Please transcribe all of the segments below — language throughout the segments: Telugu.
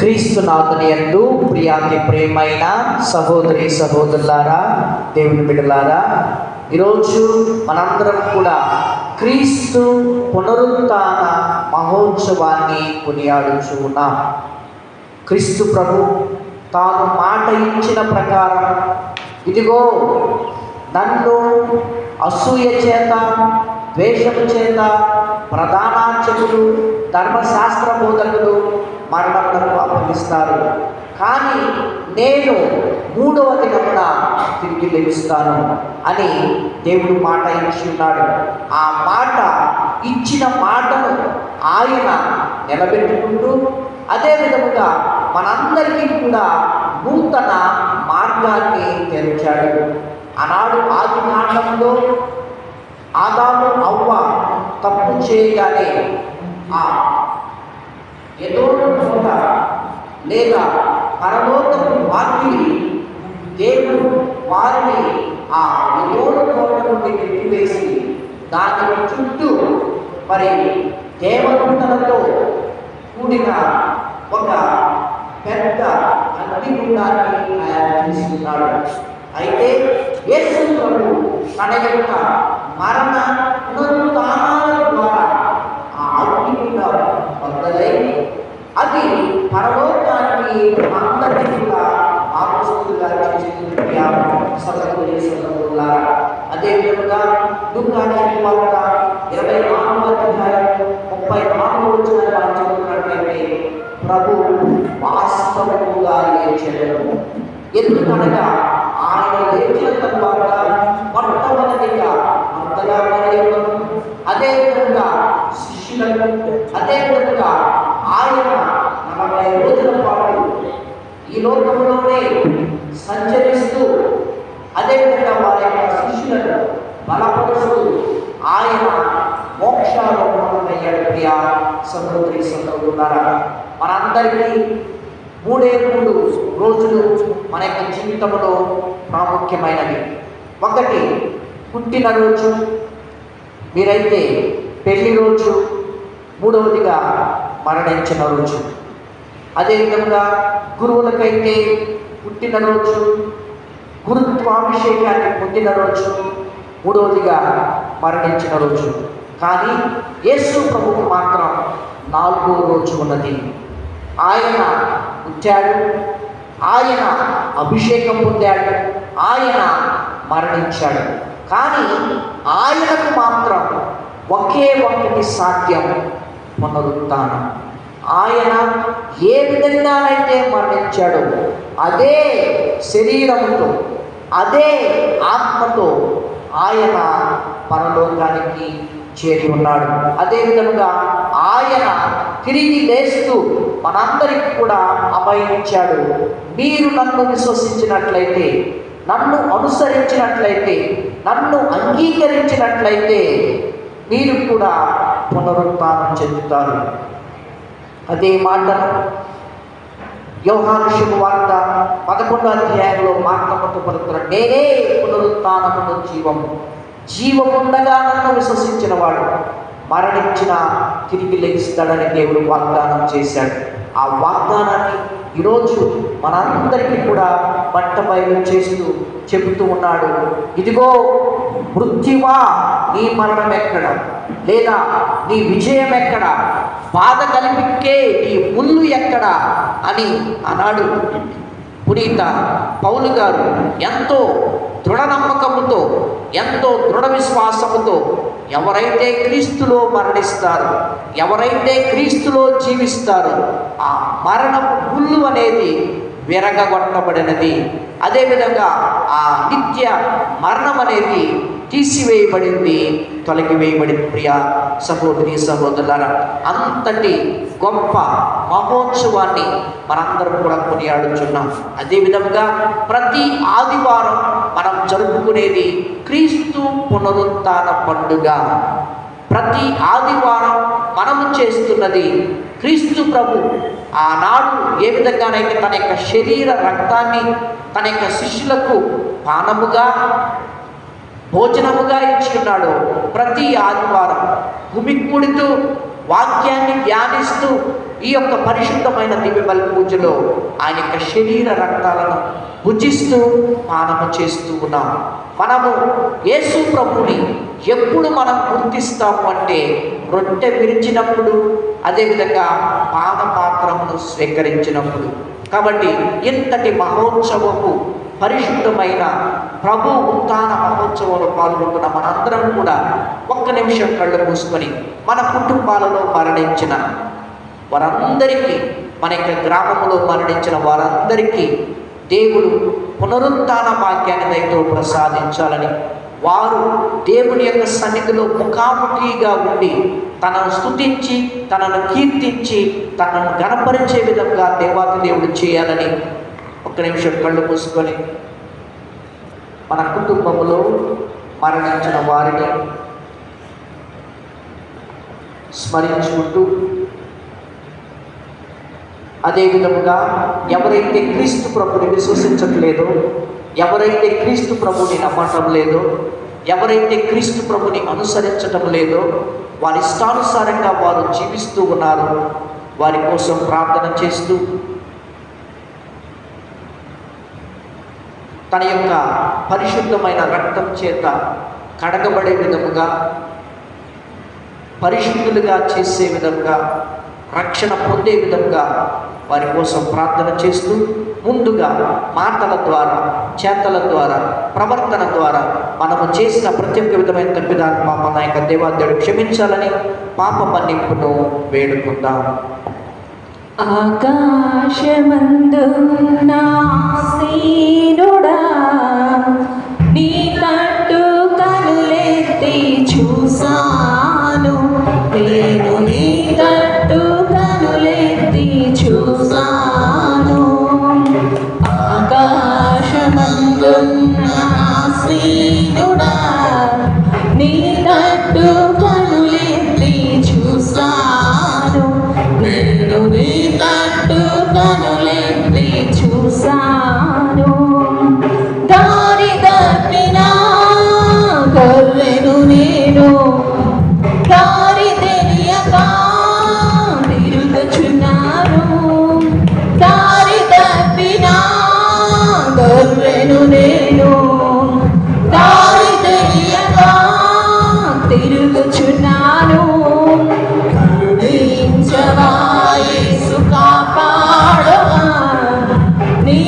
క్రీస్తునాథుని యందు ప్రియాతి ప్రేమైన సహోదరి సహోదరులారా, దేవుని బిడ్డలారా, ఈరోజు మనందరం కూడా క్రీస్తు పునరుత్థాన మహోత్సవాన్ని కొనియాడుచు ఉన్నాం. క్రీస్తు ప్రభు తాను మాట ఇచ్చిన ప్రకారం, ఇదిగో నన్ను అసూయ చేత, ద్వేషము చేత ప్రధానార్చకులు, ధర్మశాస్త్ర బోధకులు మరణములకు అప్పగిస్తారు, కానీ నేను 3వ దినమున తిరిగి లెగుస్తాను అని దేవుడు మాట ఇచ్చి ఉన్నాడు. ఆ మాట ఇచ్చిన మాటను ఆయన నిలబెట్టుకుంటూ అదే విధముగా మనందరికీ కూడా నూతన మార్గాన్ని తెరిచాడు. ఆనాడు ఆది కాండంలో ఆదాము అవ్వ తప్పు చేయగానే ఆ ఎదోరు తోట లేదా పరలోకపు వాకిలి దేవుడు వారిని ఆ ఎదోరు తోట నుండి నెట్టివేసి దాని చుట్టూ మరి దేవదూతలతో కూడిన ఒక పెద్ద అగ్నిగుండాన్ని తయారు చేసుకున్నాడు. అయితే యేసు ప్రభు తన యొక్క మరణ పునరుత్థానాల ద్వారా ఆ అగ్నిగుండం బద్దలై అది పరలోకానికి అందరికీ కూడా ఆకర్షితులుగా చేస్తుంది. అదేవిధంగా దుఃఖానికి వార్త 24వ అధ్యాయం 34వ వచనాన్ని చదువుకున్నట్లయితే ప్రభు వాస్తవముగా లేచెను. ఎందుకనగా ఆయన లేచిన తరువాత మొట్టమొదటిగా అంతగా అదేవిధంగా శిష్యులకు, అదేవిధంగా ఆయన 40 రోజుల పాటు ఈ లోకంలోనే సంచరిస్తూ అదేవిధంగా వారి యొక్క శిష్యులను బలపరుస్తూ ఆయన మోక్షారోహణమయ్యాడు. ప్రియ సహోదరి సహోదరులారా, మనందరికీ 3 రోజులు మన యొక్క జీవితంలో ప్రాముఖ్యమైనవి. ఒకటి పుట్టినరోజు, మీరైతే పెళ్లి రోజు, 3వదిగా మరణించిన రోజు. అదేవిధంగా గురువులకైతే పుట్టినరోజు, గురుత్వాభిషేకాన్ని పొందినరోజు, 3వదిగా మరణించిన రోజు. కానీ యేసు ప్రభువుకు మాత్రం 4వ రోజు ఉన్నది. ఆయన పుట్టాడు, ఆయన అభిషేకం పొందాడు, ఆయన మరణించాడు. కానీ ఆయనకు మాత్రం ఒకే ఒక్కటి సాధ్యం, పునరుత్థానం. ఆయన ఏ విధంగానైతే మరణించాడో అదే శరీరంతో, అదే ఆత్మతో ఆయన పరలోకానికి చేరి ఉన్నాడు. అదేవిధంగా ఆయన తిరిగి లేస్తూ మనందరికీ కూడా అభయమిచ్చాడు. మీరు నన్ను విశ్వసించినట్లయితే, నన్ను అనుసరించినట్లయితే, నన్ను అంగీకరించినట్లయితే మీరు కూడా పునరుత్థానం చెందుతారు. అదే మాట యోహాను శుభవార్త 11వ అధ్యాయంలో మార్తమ్మతో పలుకుతున్నాడు, నేనే పునరుత్థానమును జీవము, జీవముండగా నన్ను విశ్వసించిన వాడు మరణించిన తిరిగి లెగిస్తాడని దేవుడు వాగ్దానం చేశాడు. ఆ వాగ్దానాన్ని ఈరోజు మనందరికీ కూడా బట్టబయలు చేస్తూ చెబుతూ ఉన్నాడు. ఇదిగో మృత్యువా నీ మరణం ఎక్కడ, లేదా నీ విజయం ఎక్కడ, బాధ కలిపికే నీ ముళ్ళు ఎక్కడ అని ఆనాడు పునీత పౌలు గారు ఎంతో దృఢ నమ్మకముతో, ఎంతో దృఢ విశ్వాసముతో ఎవరైతే క్రీస్తులో మరణిస్తారో, ఎవరైతే క్రీస్తులో జీవిస్తారో ఆ మరణపు ముళ్ళు అనేది విరగగొట్టబడినది. అదేవిధంగా ఆ నిత్య మరణం అనేది తీసివేయబడింది, తొలగివేయబడింది. ప్రియ సహోదరి సహోదరులారా, అంతటి గొప్ప మహోత్సవాన్ని మనందరం కూడా కొనియాడుచున్నాం. అదేవిధంగా ప్రతి ఆదివారం మనం జరుపుకునేది క్రీస్తు పునరుత్థాన పండుగ. ప్రతి ఆదివారం మనము చేస్తున్నది క్రీస్తు ప్రభు ఆనాడు ఏ విధంగానైతే తన యొక్క శరీర రక్తాన్ని తన యొక్క శిష్యులకు పానముగా, భోజనముగా ఇచ్చుకున్నాడు. ప్రతి ఆదివారం గుమికూడుతూ వాక్యాన్ని ధ్యానిస్తూ ఈ యొక్క పరిశుద్ధమైన దివ్యబలి పూజలో ఆయన యొక్క శరీర రక్తాలను భుజిస్తూ పానము చేస్తూ ఉన్నాం. మనము యేసు ప్రభుని ఎప్పుడు మనం గుర్తిస్తాము అంటే రొట్టె విరిచినప్పుడు, అదేవిధంగా పానపాత్రమును స్వీకరించినప్పుడు. కాబట్టి ఇంతటి మహోత్సవము, పరిశుద్ధమైన ప్రభు ఉత్థాన మహోత్సవంలో పాల్గొంటున్న మనందరం కూడా ఒక్క నిమిషం కళ్ళు మూసుకొని మన కుటుంబాలలో మరణించిన వారందరికీ, మన యొక్క గ్రామంలో మరణించిన వారందరికీ దేవుడు పునరుత్థాన భాగ్యాన్ని దయతో ప్రసాదించాలని, వారు దేవుని యొక్క సన్నిధిలో ముఖాముఖిగా ఉండి తనను స్తుతించి, తనను కీర్తించి, తనను గణపరిచే విధంగా దేవాది దేవుడు చేయాలని ఒక్క నిమిషం కళ్ళు మూసుకొని మన కుటుంబంలో మరణించిన వారిని స్మరించుకుంటూ, అదేవిధముగా ఎవరైతే క్రీస్తు ప్రభుని విశ్వసించట్లేదో, ఎవరైతే క్రీస్తు ప్రభుని నమ్మటం లేదో, ఎవరైతే క్రీస్తు ప్రభుని అనుసరించటం లేదో, వారి ఇష్టానుసారంగా వారు జీవిస్తూ ఉన్నారు, వారి కోసం ప్రార్థన చేస్తూ తన యొక్క పరిశుద్ధమైన రక్తం చేత కడగబడే విధముగా, పరిశుద్ధులుగా చేసే విధంగా, రక్షణ పొందే విధంగా వారి కోసం ప్రార్థన చేస్తూ, ముందుగా మాటల ద్వారా, చేతల ద్వారా, ప్రవర్తన ద్వారా మనము చేసిన ప్రతి ఒక్క విధమైన తప్పిదాన్ని పాప నాయక దేవాదేవుడు క్షమించాలని పాప మన్నింపును వేడుకుందాం. ఆకాశమందున్న ఆసీనుడా, నీ తట్టు కనులెత్తి చూసాను, నేను నీ తట్టు కనులెత్తి చూసాను. ఆకాశమందున్న ఆసీనుడా, నీ తట్టు కనులెత్తి చూసాను, నేను నీ తట్టు కనులెత్తి చూసాను. దారి తప్పిన గొర్రెను నేను, దారి తెలియక తిరుగుచున్నాను. దారి తప్పిన గొర్రెను నేను, దారి తెలియక తిరుగుచున్నాను. కరుణించవా యేసు, కాపాడవా, నీ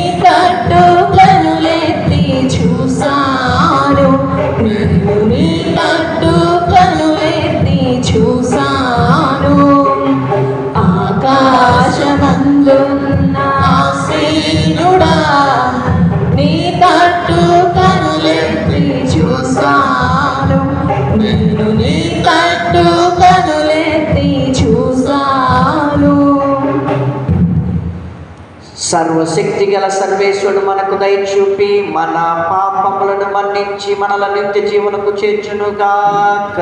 సర్వశక్తి గల సర్వేశ్వరుడు మనకు దయ చూపి మన పాపములను మన్నించి మనల నిత్య జీవనకు చేర్చునుగాక.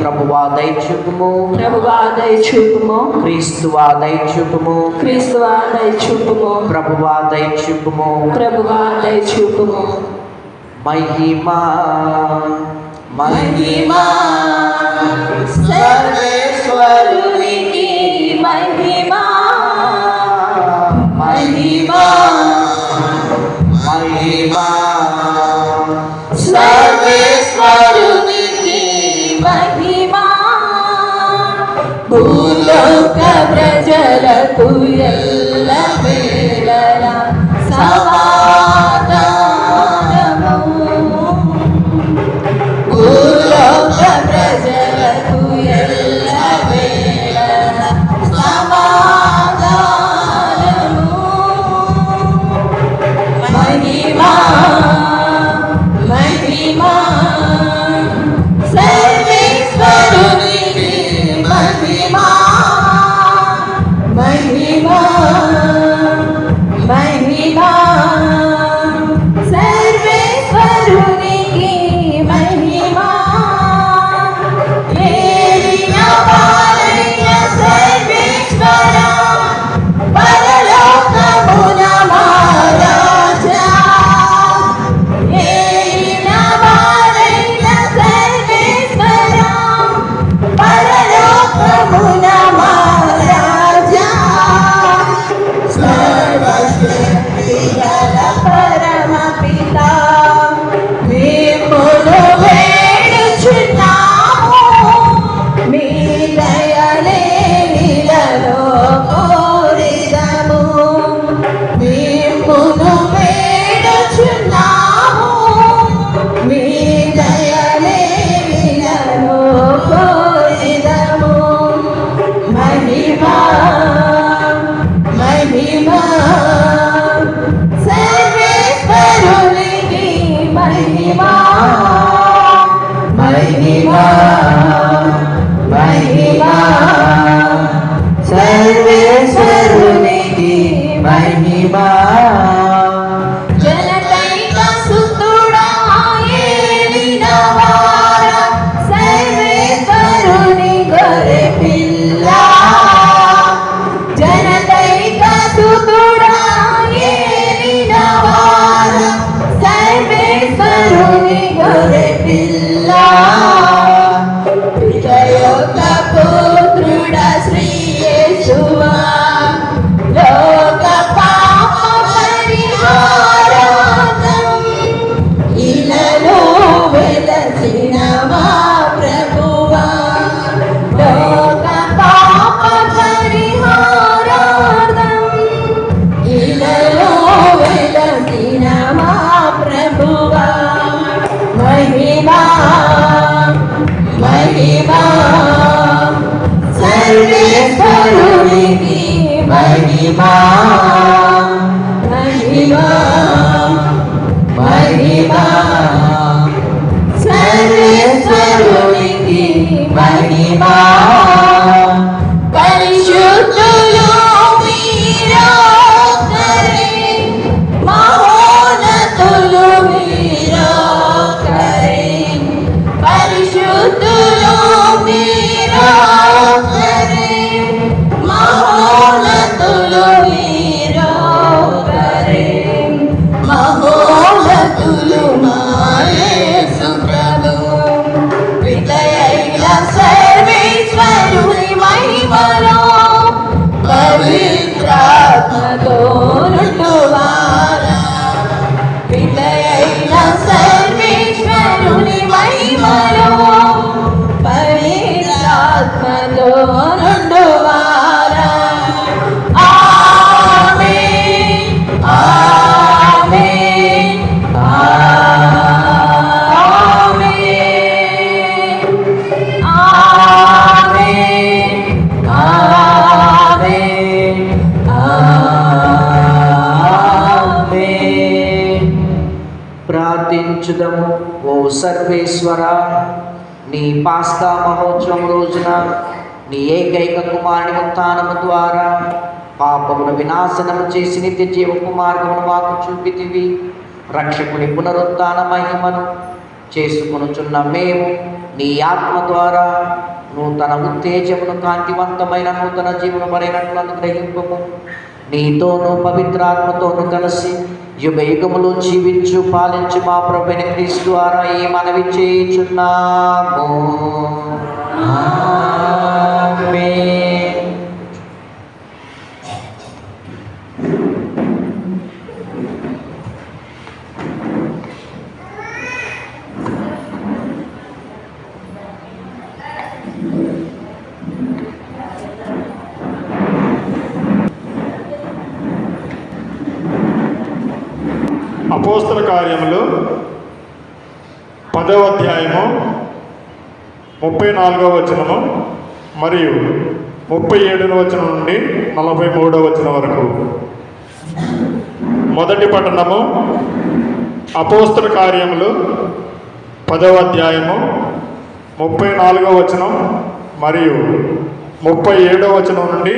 ప్రభువా దయ చూపుము, ప్రభువా దయ చూపుము, క్రీస్తువా దయ చూపుము, క్రీస్తువా దయ చూపుము, ప్రభువా దయ చూపుము. ప్రభువా దయ చూపుము. మహిమా మహిమా సర్వేశ్వరునికి మహిమా, మహిమా మహిమా సర్వేశ్వరునికి మహిమా. భూలోక ప్రజలకు ఎల్లవేళలా సమాధానము. భూలోక ప్రజలకు ఎల్లవేళలా సమాధానము. మహిమా మహిమా సర్వేశ్వరునికి మహిమా, మహిమా మహిమా సర్వేశ్వరునికి మహిమా. ఏలిన వారైన సర్వేశ్వర పరలోకమున మా రాజా. ఏలిన వారైన సర్వేశ్వర పరలోకమున మా రాజా. సర్వశక్తి గల పరమ పితా, మిమ్మును వేడుచున్నాము. మీ దయలేనిలలో కోరిదము. మిమ్మును వేడుచున్నాము. మీ దయలేనిలలో కోరిదము. మహిమా మహిమా సర్వేశ్వరునికి మహిమా, మహిమా మహిమా సర్వేశ్వరునికి మహిమా. జనతైక సుతుడా ఏలిన వార సర్వేశ్వరుని గొర్రె పిల్ల. జనతైక సుతుడా ఏలిన వార సర్వేశ్వరుని గొర్రె పిల్ల. విజయోత పుత్రుడా శ్రీ యేసువా, లోక పాప పరిహారార్థం ఇలలో వెలసిన మా ప్రభువా. లోక పాప పరిహారార్థం ఇలలో వెలసిన మా ప్రభువా. మహిమా మహిమా సర్వేశ్వరునికి మహిమా, మహిమా మహిమా సర్వేశ్వరునికి మహిమా. పరిశుద్ధులు మీరొక్కరే, మహోన్నతులు మీరొక్కరే. పరిశుద్ధులు మీరొక్కరే, మహోన్నతులు మీరొక్కరే. మహోన్నతులు మా యేసు ప్రభు. విజయైన సర్వేశ్వరుని మహిమలో పవిత్రాత్మతో నుండువారా. విజయైన సర్వేశ్వరుని మహిమలో పవిత్రాత్మతో నుండువారా. ఆమేన్ ఆమేన్ ఆమేన్ ఆమేన్ ఆమేన్ ఆమేన్. ప్రార్థించుదము. ఓ సర్వేశ్వర, నీ పాస్కా మహోత్సవం రోజున నీ ఏకైక కుమారుని ఉత్థానము ద్వారా పాపమును వినాశనము చేసి నిత్య జీవపు మార్గమును మాకు చూపితివి. రక్షకుని పునరుత్థాన మహిమను చేసుకొనుచున్న మేము నీ ఆత్మ ద్వారా నూతన ఉత్తేజమును కాంతివంతమైన నూతన జీవన పడినట్లు అనుగ్రహింపము. నీతోనూ పవిత్రాత్మతోనూ కలిసి యుగ యుగములు జీవించు పాలించు మా ప్రభువైన క్రీస్తు ద్వారా ఈ మనవి చేయుచున్నాము. ఆమేన్. అపోస్తల కార్యములు 10వ అధ్యాయము 34వ వచనము మరియు 37వ వచనం నుండి 43వ వచనం వరకు. మొదటి పట్టణము అపోస్తల కార్యములు 10వ అధ్యాయము 34వ వచనం మరియు 37వ వచనం నుండి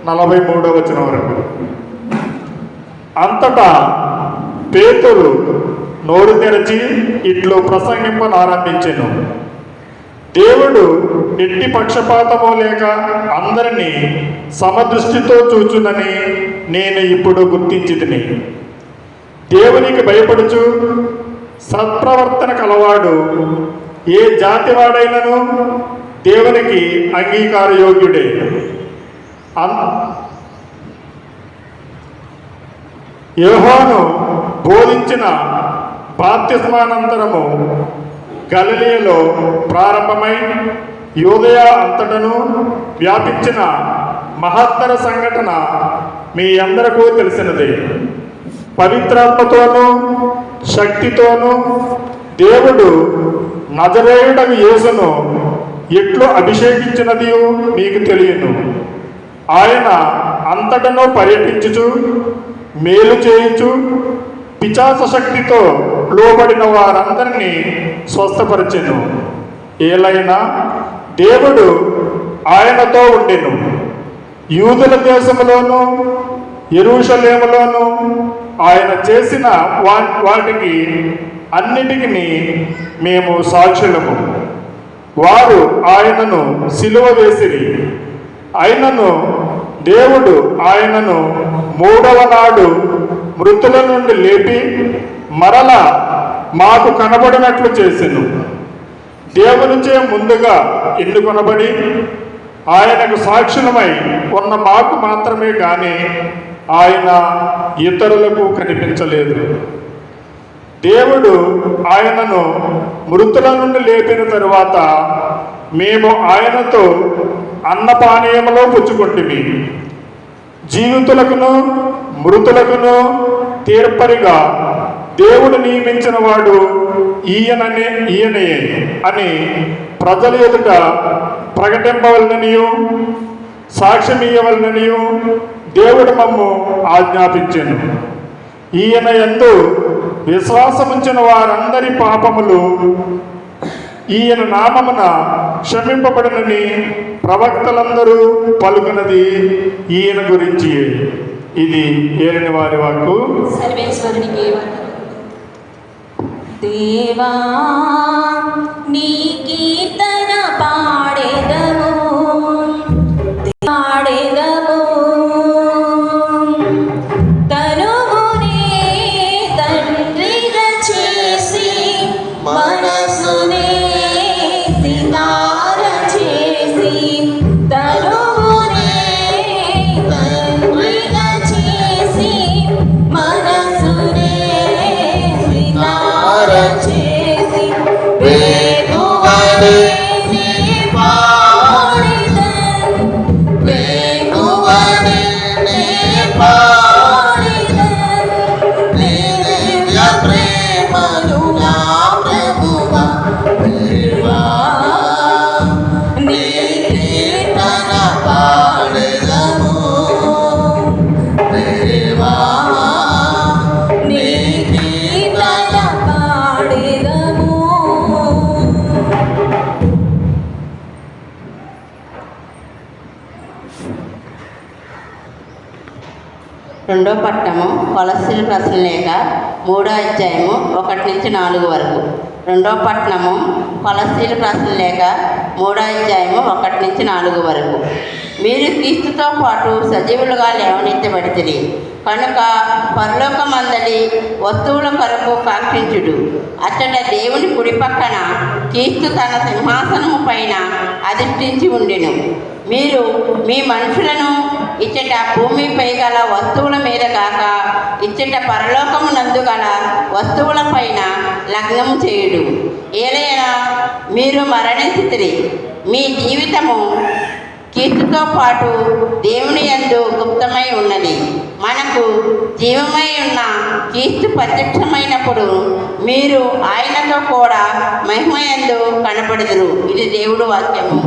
43వ వచనం వరకు. అంతటా పేతురు నోరు తెరచి ఇట్లు ప్రసంగింపనారంభించెను. దేవుడు ఎట్టి పక్షపాతము లేక అందరినీ సమదృష్టితో చూచునని నేను ఇప్పుడు గుర్తించితిని. దేవునికి భయపడుచు సత్ప్రవర్తన కలవాడు ఏ జాతివాడైనను దేవునికి అంగీకారయోగ్యుడే. యోహాను బోధించిన బాప్తిస్మానంతరము గలిలయలో ప్రారంభమై యూదయ అంతటను వ్యాపించిన మహత్తర సంఘటన మీ అందరికీ తెలిసినది. పవిత్రాత్మతోనూ శక్తితోనూ దేవుడు నజరేయుడగు యేసును ఎట్లు అభిషేకించినది మీకు తెలియను. ఆయన అంతటను పర్యటించుచు మేలు చేయుచు పిశాచ శక్తితో లోబడిన వారందరినీ స్వస్థపరిచెను. ఏలైనా దేవుడు ఆయనతో ఉండెను. యూదుల దేశములోను యెరూషలేములోను ఆయన చేసిన వాటికి అన్నిటికీ మేము సాక్షులము. వారు ఆయనను సిలువ వేసిరి. అయినను దేవుడు ఆయనను 3వ నాడు మృతుల నుండి లేపి మరల మాకు కనబడినట్లు చేసెను. దేవునిచే ముందుగా ఎన్నుకొనబడి ఆయనకు సాక్షులమై ఉన్న మాకు మాత్రమే కానీ ఆయన ఇతరులకు కనిపించలేదు. దేవుడు ఆయనను మృతుల నుండి లేపిన తరువాత మేము ఆయనతో అన్నపానీయములో పుచ్చుకొంటిమి. జీవితులకును మృతులకును తీర్పరిగా దేవుడు నియమించిన వాడు ఈయనే అని ప్రజల ఎదుట ప్రకటింపవలననియు సాక్ష్యమియ్యవలననియు దేవుడు మమ్ము ఆజ్ఞాపించెను. ఈయన యందు విశ్వాసముంచిన వారందరి పాపములు ఈయన నామమున క్షమింపబడినని ప్రవక్తలందరూ పలుకున్నది ఈయన గురించి. ఇది ఏలిన వారి వాక్కు. సర్వేశ్వరునికి దేవా నీ కీర్తన పాడెదము పాడెదము. తనువునే తండ్రిగా చేసి మనసునే సితార చేసి తనువునే తండ్రిగా చేసి మనసునే సితార చేసి వేగువనే నీ పట్టణము కొలస్సీలకు రాసిన లేఖ 3వ అధ్యాయము 1-4 వరకు. 2వ పట్టణము కొలస్సీలకు రాసిన లేఖ 3వ అధ్యాయము 1-4 వరకు. మీరు క్రీస్తుతో పాటు సజీవులుగా లేవనెత్తబడితిరి కనుక పరలోకమందలి వస్తువుల కొరకు కాంక్షించుడు. అచ్చట దేవుని కుడి పక్కన క్రీస్తు తన సింహాసనము పైన అధిష్ఠించి ఉండెను. మీరు మీ మనుషులను ఇచ్చట భూమిపై గల వస్తువుల మీద కాక ఇచ్చట పరలోకమునందు గల వస్తువుల పైన లగ్నం చేయుడు. ఏలైనా మీరు మరణించితిరి, మీ జీవితము క్రీస్తుతో పాటు దేవుని యందు గుప్తమై ఉన్నది. మనకు జీవమై ఉన్న క్రీస్తు ప్రత్యక్షమైనప్పుడు మీరు ఆయనతో కూడా మహిమ యందు కనపడుదురు. ఇది దేవుడు వాక్యము.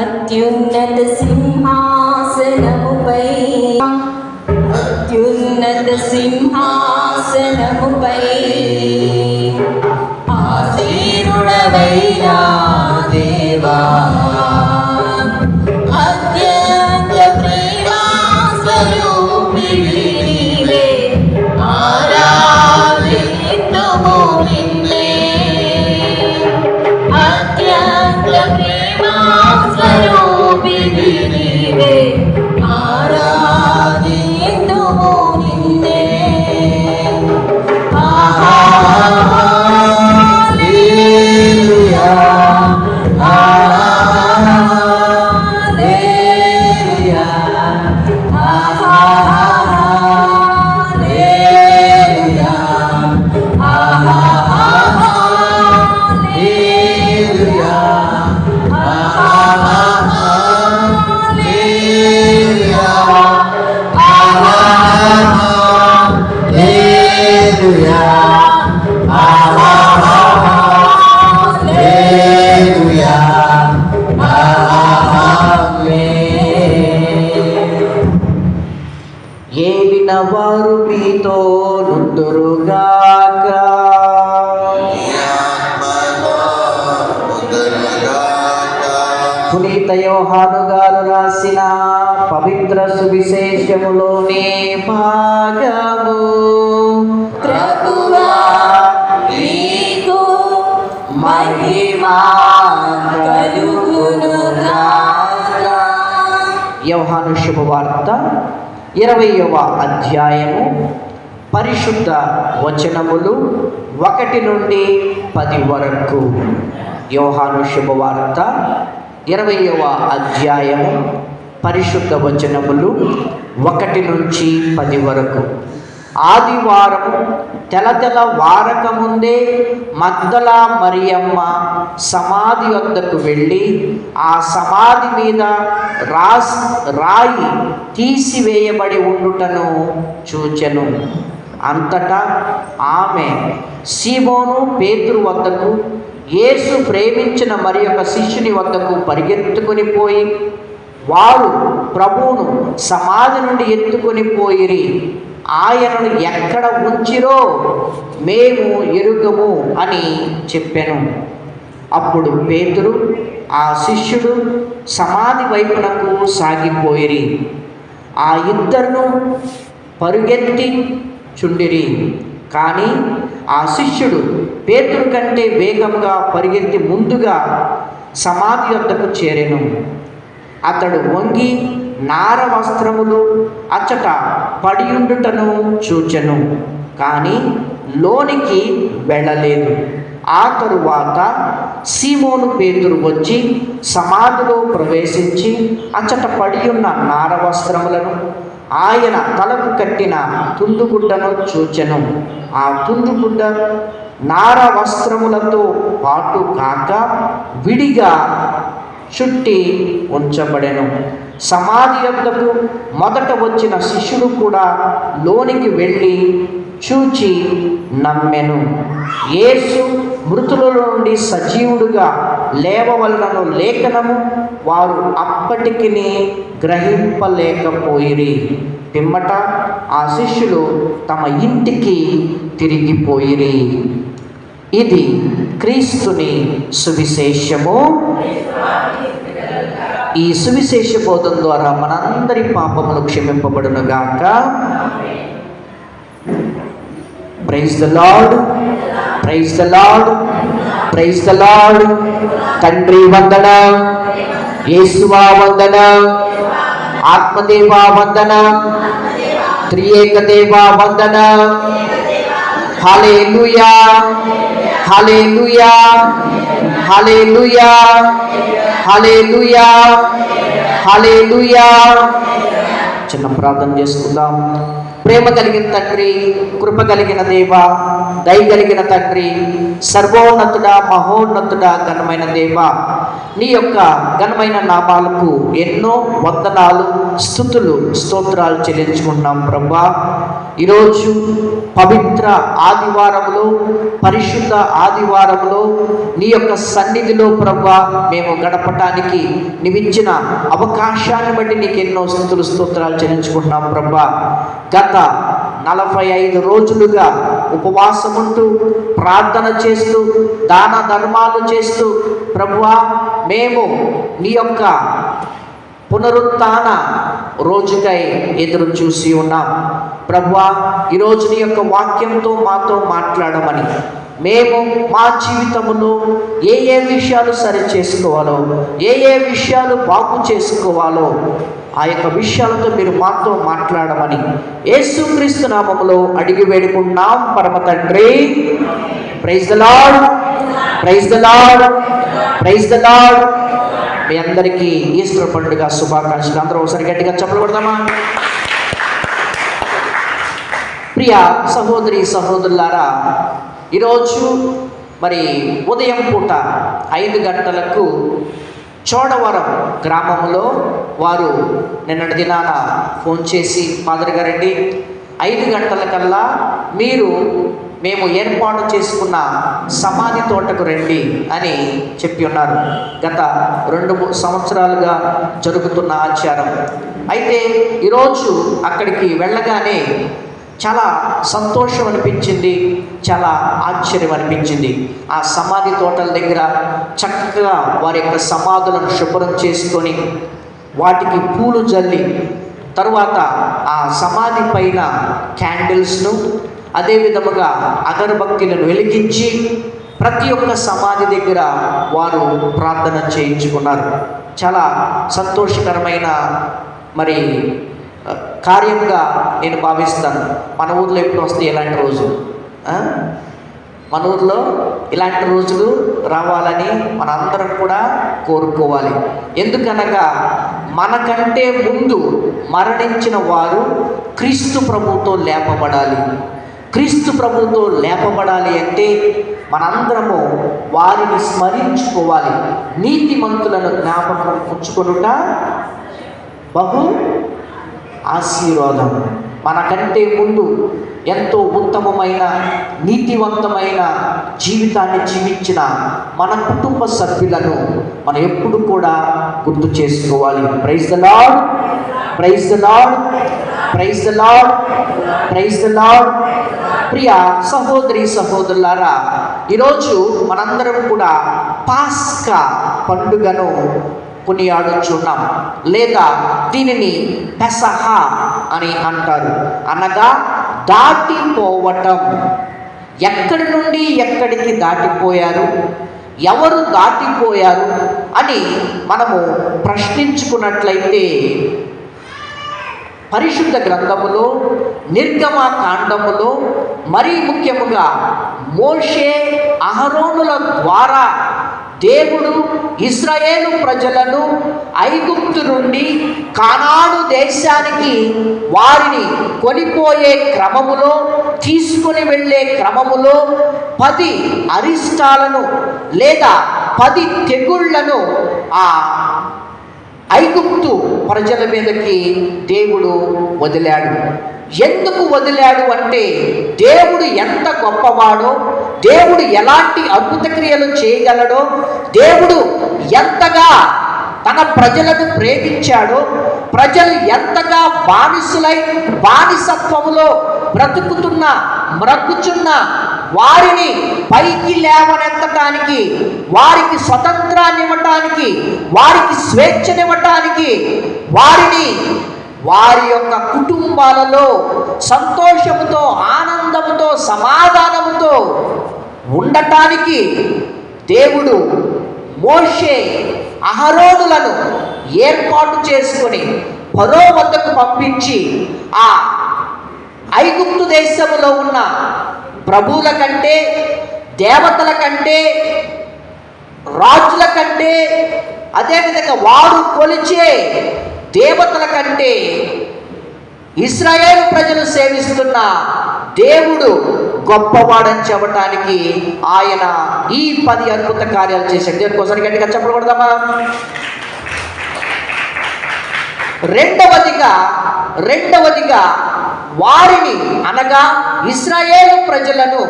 అత్యున్నత సింహాసనముపై అత్యున్నత సింహాసనముపై ఆసీనుడవైన దేవా, అత్యంత ప్రేమా స్వరూపిణి నీవే, ఆరాధింతుము నిన్నే. అత్యంత ప్రేమా స్వరూపిణి నీవే, ఆరాధింతుము నిన్నే. ఏలిన వారు మీతో నుండురుగాక. పునీత యోహాను గారు రాసిన పవిత్ర సువిశేషములోని భాగము. ప్రభువా, నీకు మహిమ కలుగునుగాక. యోహాను శుభవార్త 20వ అధ్యాయము పరిశుద్ధ వచనములు 1-10 వరకు. యోహాను శుభవార్త 20వ అధ్యాయము పరిశుద్ధ వచనములు 1-10 వరకు. ఆదివారం తెల వారకముందే మగ్దలా మరియమ్మ సమాధి వద్దకు వెళ్ళి ఆ సమాధి మీద రాయి తీసివేయబడి ఉండుటను చూచెను. అంతటా ఆమె సీమోను పేతురు వద్దకు, యేసు ప్రేమించిన మరి ఒక శిష్యుని వద్దకు పరిగెత్తుకుని పోయి, వారు ప్రభువును సమాధి నుండి ఎత్తుకొని పోయిరి, ఆయనను ఎక్కడ ఉంచిరో మేము ఎరుగము అని చెప్పాను. అప్పుడు పేతురు ఆ శిష్యుడు సమాధి వైపునకు సాగిపోయిరి. ఆ ఇద్దరును పరుగెత్తి చుండిరి. కానీ ఆ శిష్యుడు పేతురు కంటే వేగంగా పరిగెత్తి ముందుగా సమాధి వద్దకు చేరెను. అతడు వంగి నార వస్త్రములు అచ్చట పడియుండుటను చూచెను, కానీ లోనికి వెళ్ళలేదు. ఆ తరువాత సీమోను పేతురు వచ్చి సమాధిలో ప్రవేశించి అచ్చట పడియున్న నార వస్త్రములను, ఆయన తలకు కట్టిన తుండుగుడ్డను చూచెను. ఆ తుండుగుడ్డ నార వస్త్రములతో పాటు కాక విడిగా చుట్టి ఉంచబడెను. సమాధి యొద్దకు మొదట వచ్చిన శిష్యుడు కూడా లోనికి వెళ్ళి చూచి నమ్మెను. యేసు మృతులలో నుండి సజీవుడుగా లేవవలనను లేఖనము వారు అప్పటికి గ్రహింపలేకపోయిరి. పిమ్మట ఆ శిష్యులు తమ ఇంటికి తిరిగిపోయిరి. ఇది క్రీస్తుని సువిశేషము. ఈ సువిశేష బోధన ద్వారా మనందరి పాపములు క్షమింపబడునుగాక. Praise the lord, praise the lord, praise the lord. తండ్రి వందన, యేసువా వందన, ఆత్మదేవా వందన, త్రియేక దేవా వందన. హల్లెలూయా, హల్లెలూయా, హల్లెలూయా, హల్లెలూయా, హల్లెలూయా. చిన్న ప్రార్థన చేసుకుందాం. ప్రేమ కలిగిన తండ్రి, కృప కలిగిన దేవ, దయ కలిగిన తండ్రి, సర్వోన్నతుడ, మహోన్నతుడ, ఘనమైన దేవ, నీ యొక్క ఘనమైన నామాలకు ఎన్నో వందనాలు, స్తుతులు, స్తోత్రాలు చెల్లించుకుంటున్నాం ప్రభా. ఈరోజు పవిత్ర ఆదివారంలో, పరిశుద్ధ ఆదివారంలో నీ యొక్క సన్నిధిలో ప్రభా మేము గడపటానికి నీవిచ్చిన అవకాశాన్ని బట్టి నీకు ఎన్నో స్తుతులు, స్తోత్రాలు చెల్లించుకుంటున్నాం ప్రభా. గత 45 రోజులుగా ఉపవాసముంటూ, ప్రార్థన చేస్తూ, దాన ధర్మాలు చేస్తూ ప్రభువా మేము నీ యొక్క పునరుత్థాన రోజుకై ఎదురు చూసి ఉన్నాం ప్రభువా. ఈరోజు నీ యొక్క వాక్యంతో మాతో మాట్లాడమని, మేము మా జీవితంలో ఏ ఏ విషయాలు సరి చేసుకోవాలో, ఏ ఏ విషయాలు బాగు చేసుకోవాలో ఆ యొక్క విషయాలతో మీరు మాతో మాట్లాడమని యేసుక్రీస్తు నామములో అడిగి వేడుకుంటున్నాం పరమ తండ్రి. Praise the lord, praise the lord, praise the Lord. మీ అందరికీ ఈస్టర్ పండుగ శుభాకాంక్షలు. అందరూ ఒకసారి గట్టిగా చప్పట్లు కొడదామా? ప్రియ సహోదరి సహోదరులారా, ఈరోజు మరి ఉదయం పూట 5 గంటలకు చోడవరం గ్రామంలో వారు నిన్నటి దినాన ఫోన్ చేసి, ఫాదర్ గారండి 5 గంటలకల్లా మేము ఏర్పాటు చేసుకున్న సమాధి తోటకు రండి అని చెప్పి ఉన్నారు. గత 2-3 సంవత్సరాలుగా జరుగుతున్న ఆచారం. అయితే ఈరోజు అక్కడికి వెళ్ళగానే చాలా సంతోషం అనిపించింది, చాలా ఆశ్చర్యం అనిపించింది. ఆ సమాధి తోటల దగ్గర చక్కగా వారి యొక్క సమాధులను శుభ్రం చేసుకొని వాటికి పూలు జల్లి, తరువాత ఆ సమాధి పైన క్యాండిల్స్ను, అదే విధముగా అగరబత్తులను వెలిగించి ప్రతి ఒక్క సమాధి దగ్గర వారు ప్రార్థన చేయించుకున్నారు. చాలా సంతోషకరమైన మరి కార్యంగా నేను భావిస్తాను. మన ఊర్లో ఎప్పుడు వస్తాయి ఇలాంటి రోజులు? మన ఊర్లో ఇలాంటి రోజులు రావాలని మనందరం కూడా కోరుకోవాలి. ఎందుకనగా మనకంటే ముందు మరణించిన వారు క్రీస్తు ప్రభువుతో లేపబడాలి. క్రీస్తు ప్రభువుతో లేపబడాలి అంటే మనందరము వారిని స్మరించుకోవాలి. నీతిమంతులను జ్ఞాపకం ఉంచుకొనుట బహు ఆశీర్వాదం. మనకంటే ముందు ఎంతో ఉత్తమమైన, నీతివంతమైన జీవితాన్ని జీవించిన మన కుటుంబ సభ్యులను మనం ఎప్పుడు కూడా గుర్తు చేసుకోవాలి. Praise the lord, praise the lord, praise the lord, praise the Lord. ప్రియ సహోదరి సహోదరులారా, ఈరోజు మనందరం కూడా పాస్కా పండుగను కొనియాడుచున్నాం, లేదా దీనిని పెసహా అని అంటారు. అనగా దాటిపోవటం. ఎక్కడి నుండి ఎక్కడికి దాటిపోయారు, ఎవరు దాటిపోయారు అని మనము ప్రశ్నించుకున్నట్లయితే పరిశుద్ధ గ్రంథములో, నిర్గమకాండములో, మరీ ముఖ్యముగా మోషే అహరోనుల ద్వారా దేవుడు ఇశ్రాయేలు ప్రజలను ఐగుప్తు నుండి కానాను దేశానికి వారిని కొనిపోయే క్రమములో, తీసుకొని వెళ్ళే క్రమములో 10 అరిష్టాలను లేదా 10 తెగుళ్లను ఆ ఐగుప్తు ప్రజల మీదకి దేవుడు వదిలాడు. ఎందుకు వదిలాడు అంటే దేవుడు ఎంత గొప్పవాడో, దేవుడు ఎలాంటి అద్భుత క్రియలు చేయగలడో, దేవుడు ఎంతగా తన ప్రజలను ప్రేమించాడో, ప్రజలు ఎంతగా బానిసులై బానిసత్వములో బ్రతుకుతున్న మ్రగ్గుచున్న వారిని పైకి లేవనెత్తడానికి, వారికి స్వతంత్రాన్ని ఇవ్వటానికి, వారికి స్వేచ్ఛనివ్వటానికి, వారిని వారి యొక్క కుటుంబాలలో సంతోషముతో, ఆనందముతో, సమాధానముతో ఉండటానికి దేవుడు మోషే అహరోనులను ఏర్పాటు చేసుకొని ఫరో వద్దకు పంపించి ఆ ఐగుప్తు దేశంలో ఉన్న ప్రభువుల కంటే, దేవతల కంటే, రాజుల కంటే, అదేవిధంగా వారు కొలిచే దేవతల కంటే ఇశ్రాయేలు ప్రజలు సేవిస్తున్న దేవుడు గొప్పవాడని చెప్పడానికి ఆయన ఈ 10 అద్భుత కార్యాలు చేశాడు. దేవుని కోసం గట్టిగా చెప్పకూడదమ్మా. రెండవదిగా వారిని అనగా ఇశ్రాయేలు ప్రజలను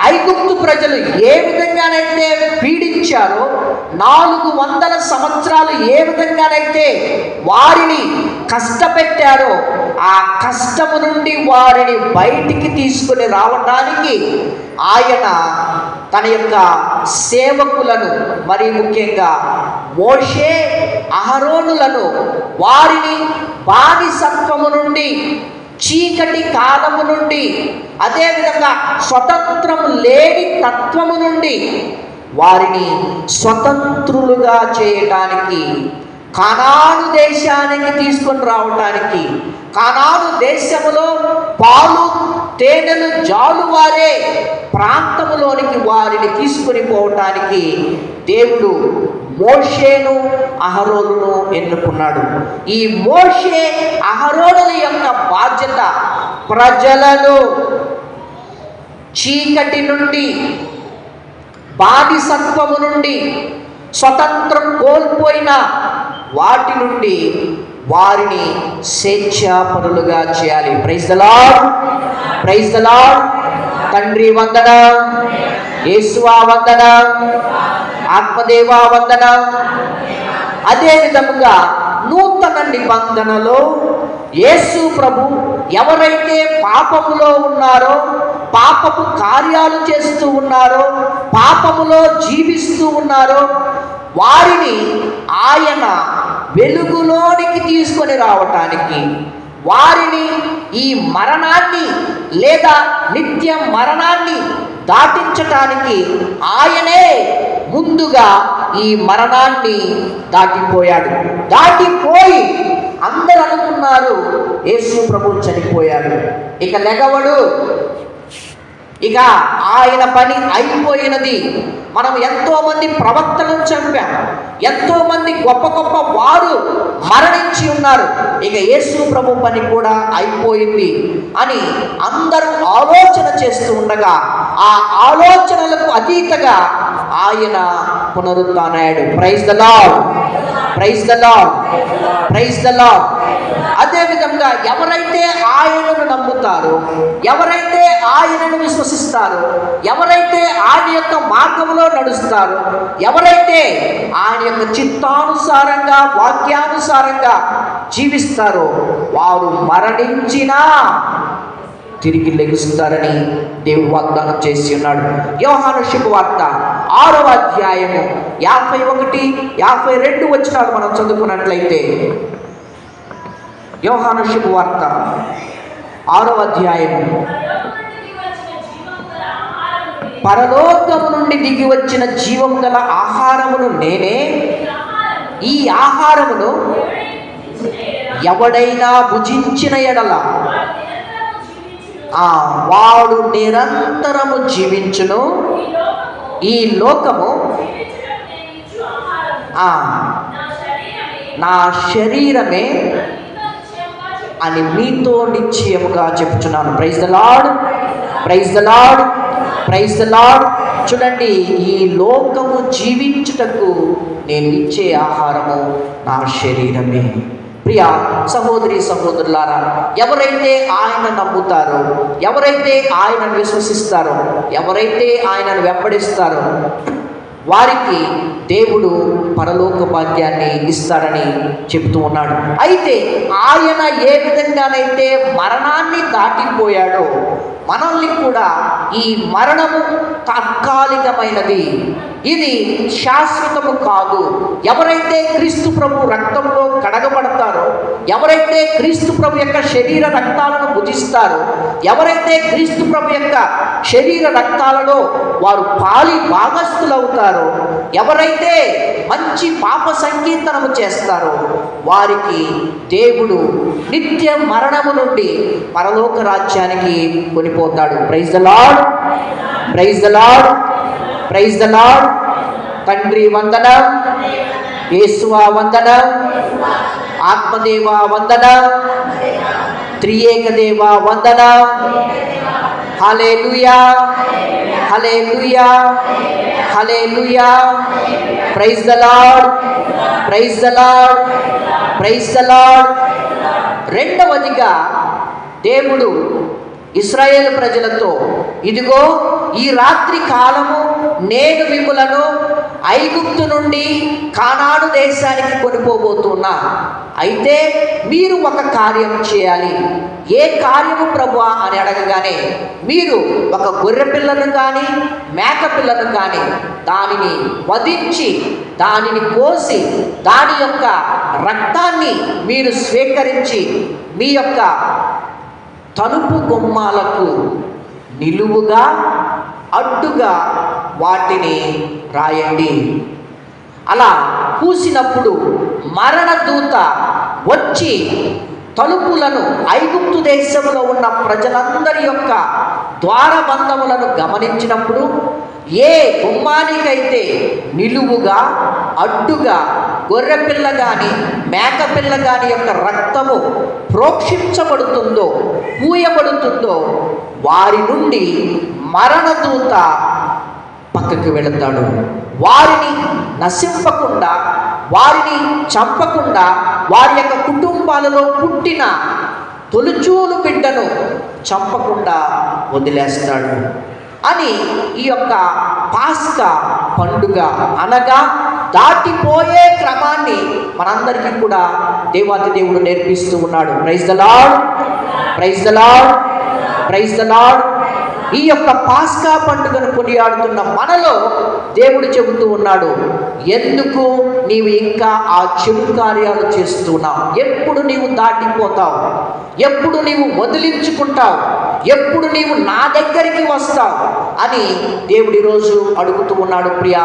ఐగుప్తు ప్రజలు ఏ విధంగానైతే పీడించారో, 400 సంవత్సరాలు ఏ విధంగానైతే వారిని కష్టపెట్టారో, ఆ కష్టము నుండి వారిని బయటికి తీసుకుని రావడానికి ఆయన తన యొక్క సేవకులను, మరి ముఖ్యంగా మోషే అహరోనులను, వారిని బానిసత్వము నుండి, చీకటి కాలము నుండి, అదేవిధంగా స్వతంత్రము లేని తత్వము నుండి వారిని స్వతంత్రులుగా చేయటానికి, కానాను దేశానికి తీసుకొని రావటానికి, కానాను దేశములో పాలు తేనెలు జాలువారే ప్రాంతములోనికి వారిని తీసుకొని పోవటానికి దేవుడు మోషేను అహరోనును ఎన్నుకున్నాడు. ఈ మోషే అహరోనుల యొక్క బాధ్యత ప్రజలను చీకటి నుండి, బానిసత్వము నుండి, స్వతంత్రం కోల్పోయిన వాటి నుండి వారిని స్వేచ్ఛాపరులుగా చేయాలి. Praise the lord, praise the lord. తండ్రి వందన, యేసువా వందన, ఆత్మదేవా వందన. అదే విధముగా నూతన నిబంధనలో యేసు ప్రభు ఎవరైతే పాపములో ఉన్నారో, పాపపు కార్యాలు చేస్తూ ఉన్నారో, పాపములో జీవిస్తూ ఉన్నారో, వారిని ఆయన వెలుగులోనికి తీసుకొని రావటానికి, వారిని ఈ మరణాన్ని లేదా నిత్య మరణాన్ని దాటించటానికి ఆయనే ముందుగా ఈ మరణాన్ని దాటిపోయాడు. దాటిపోయి అందరూ అనుకున్నారు యేసు ప్రభు చనిపోయాడు, ఇక లెగవడు, ఇక ఆయన పని అయిపోయినది. మనం ఎంతోమంది ప్రవక్తలను చంపాం, ఎంతోమంది గొప్ప గొప్ప వారు మరణించి ఉన్నారు, ఇక యేసు ప్రభు పని కూడా అయిపోయింది అని అందరూ ఆలోచన చేస్తూ ఉండగా, ఆ ఆలోచనలకు అతీతంగా ఆయన పునరుత్థానాడు. Praise the lord, praise the lord, praise the Lord. అదేవిధంగా ఎవరైతే ఆయనను నమ్ముతారో, ఎవరైతే ఆయనను విశ్వసిస్తారో, ఎవరైతే ఆయన యొక్క మార్గంలో నడుస్తారో, ఎవరైతే ఆయన యొక్క చిత్తానుసారంగా, వాక్యానుసారంగా జీవిస్తారో, వారు మరణించినా తిరిగి లెగుస్తారని దేవుడు వాగ్దానం చేసి ఉన్నాడు. యోహాను శుభవార్త 6వ అధ్యాయము 51, 52 వచనాలు మనం చదువుకున్నట్లయితే, యోహాను శుభవార్త 6వ అధ్యాయము, పరలోకము నుండి దిగి వచ్చిన జీవము గల ఆహారమును నేనే, ఈ ఆహారమును ఎవడైనా భుజించిన ఎడల వాడు నిరంతరము జీవించును, ఈ లోకము నా శరీరమే అని మీతో నిశ్చయముగా చెప్తున్నాను. Praise the lord, praise the lord, praise the lord. చూడండి, ఈ లోకము జీవించుటకు నేను ఇచ్చే ఆహారము నా శరీరమే. ప్రియ సహోదరి సహోదరులారా, ఎవరైతే ఆయన నమ్ముతారో, ఎవరైతే ఆయనను విశ్వసిస్తారో, ఎవరైతే ఆయనను వెంబడిస్తారో, వారికి దేవుడు పరలోక భాగ్యాన్ని ఇస్తాడని చెప్తూ ఉన్నాడు. అయితే ఆయన ఏ విధంగానైతే మరణాన్ని దాటిపోయాడో, మనల్ని కూడా ఈ మరణము తాత్కాలికమైనది, ఇది శాశ్వతము కాదు. ఎవరైతే క్రీస్తు ప్రభు రక్తంలో కడగబడతారో, ఎవరైతే క్రీస్తు ప్రభు యొక్క శరీర రక్తాలను భుజిస్తారో, ఎవరైతే క్రీస్తు ప్రభు యొక్క శరీర రక్తాలలో వారు పాలి భాగస్థులవుతారో, ఎవరైతే మంచి పాప సంకీర్తనము చేస్తారో, వారికి దేవుడు నిత్య మరణము నుండి పరలోక రాజ్యానికి కొనిపోతాడు. Praise the lord, praise the lord, praise the lord. తండ్రి వందనం, యేసువా వందనం, ఆత్మదేవా వందనం, త్రియేక దేవా వందనం. హల్లెలూయా, హల్లెలూయా, హల్లెలూయా. Praise the lord, praise the lord, praise the Lord. రెండవదిగా దేవుడు ఇశ్రాయేలు ప్రజలతో, ఇదిగో ఈ రాత్రి కాలము నేను మిమ్ములను ఐగుప్తు నుండి కానాను దేశానికి కొనిపోబోతున్నా. అయితే మీరు ఒక కార్యం చేయాలి. ఏ కార్యము ప్రభువా అని అడగగానే, మీరు ఒక గొర్రె పిల్లను కానీ మేక పిల్లను కానీ దానిని వధించి, దానిని కోసి, దాని యొక్క రక్తాన్ని మీరు స్వీకరించి మీ యొక్క తలుపు గుమ్మాలకు నిలువుగా అడ్డుగా వాటిని రాయండి. అలా పూసినప్పుడు మరణదూత వచ్చి తలుపులను, ఐగుప్తు దేశంలో ఉన్న ప్రజలందరి యొక్క ద్వారబంధములను గమనించినప్పుడు, ఏ గుమ్మానికైతే నిలువుగా అడ్డుగా గొర్రెపిల్ల కానీ మేకపిల్ల కానీ యొక్క రక్తము ప్రోక్షించబడుతుందో, పూయబడుతుందో, వారి నుండి మరణదూత పక్కకి వెళతాడు. వారిని నశింపకుండా, వారిని చంపకుండా, వారి యొక్క కుటుంబాలలో పుట్టిన తొలిచూలు బిడ్డను చంపకుండా వదిలేస్తాడు అని ఈ యొక్క పాస్కా పండుగ అనగా దాటిపోయే క్రమాన్ని మనందరికీ కూడా దేవాది దేవుడు నేర్పిస్తూ ఉన్నాడు. Praise the lord, praise the lord, praise the lord. ఈ యొక్క పాస్కా పండుగను కొనియాడుతున్న మనలో దేవుడు చెబుతూ ఉన్నాడు, ఎందుకు నీవు ఇంకా ఆ చెడు కార్యాలు చేస్తున్నావు? ఎప్పుడు నీవు దాటిపోతావు? ఎప్పుడు నీవు వదిలించుకుంటావు? ఎప్పుడు నీవు నా దగ్గరికి వస్తావు అని దేవుడు ఈరోజు అడుగుతూ ఉన్నాడు. ప్రియ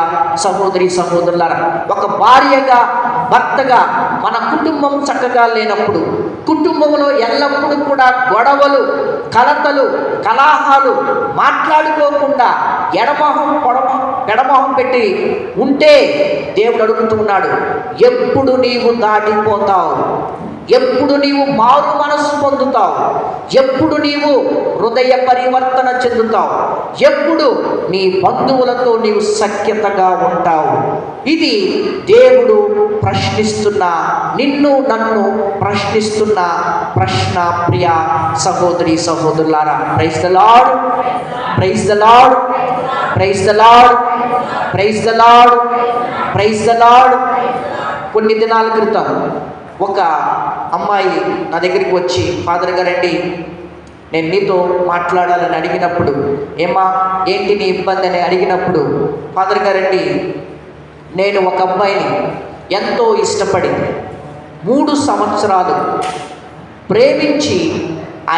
సహోదరి సహోదరులారా, ఒక భార్యగా, భర్తగా మన కుటుంబం చక్కగా లేనప్పుడు, కుటుంబంలో ఎల్లప్పుడూ కూడా గొడవలు, కలతలు, కలహాలు, మాట్లాడుకోకుండా ఎడమొహం పెట్టి ఉంటే దేవుడు అడుగుతూ ఉన్నాడు, ఎప్పుడు నీవు దాటిపోతావు? ఎప్పుడు నీవు మారు మనసు పొందుతావు? ఎప్పుడు నీవు హృదయ పరివర్తన చెందుతావు? ఎప్పుడు నీ బంధువులతో నీవు సఖ్యతగా ఉంటావు? ఇది దేవుడు ప్రశ్నిస్తున్న, నిన్ను నన్ను ప్రశ్నిస్తున్న ప్రశ్న. ప్రియ సహోదరి సహోదరులారా, praise the lord, praise the lord, praise the lord, praise the lord, praise the lord. కొన్ని దినాల క్రితం ఒక అమ్మాయి నా దగ్గరికి వచ్చి, ఫాదర్ గారండి, నేను నీతో మాట్లాడాలని అడిగినప్పుడు, ఏమా ఏంటి నీ ఇబ్బంది అని అడిగినప్పుడు, ఫాదర్ గారండి, నేను ఒక అబ్బాయిని ఎంతో ఇష్టపడి 3 సంవత్సరాలు ప్రేమించి ఆ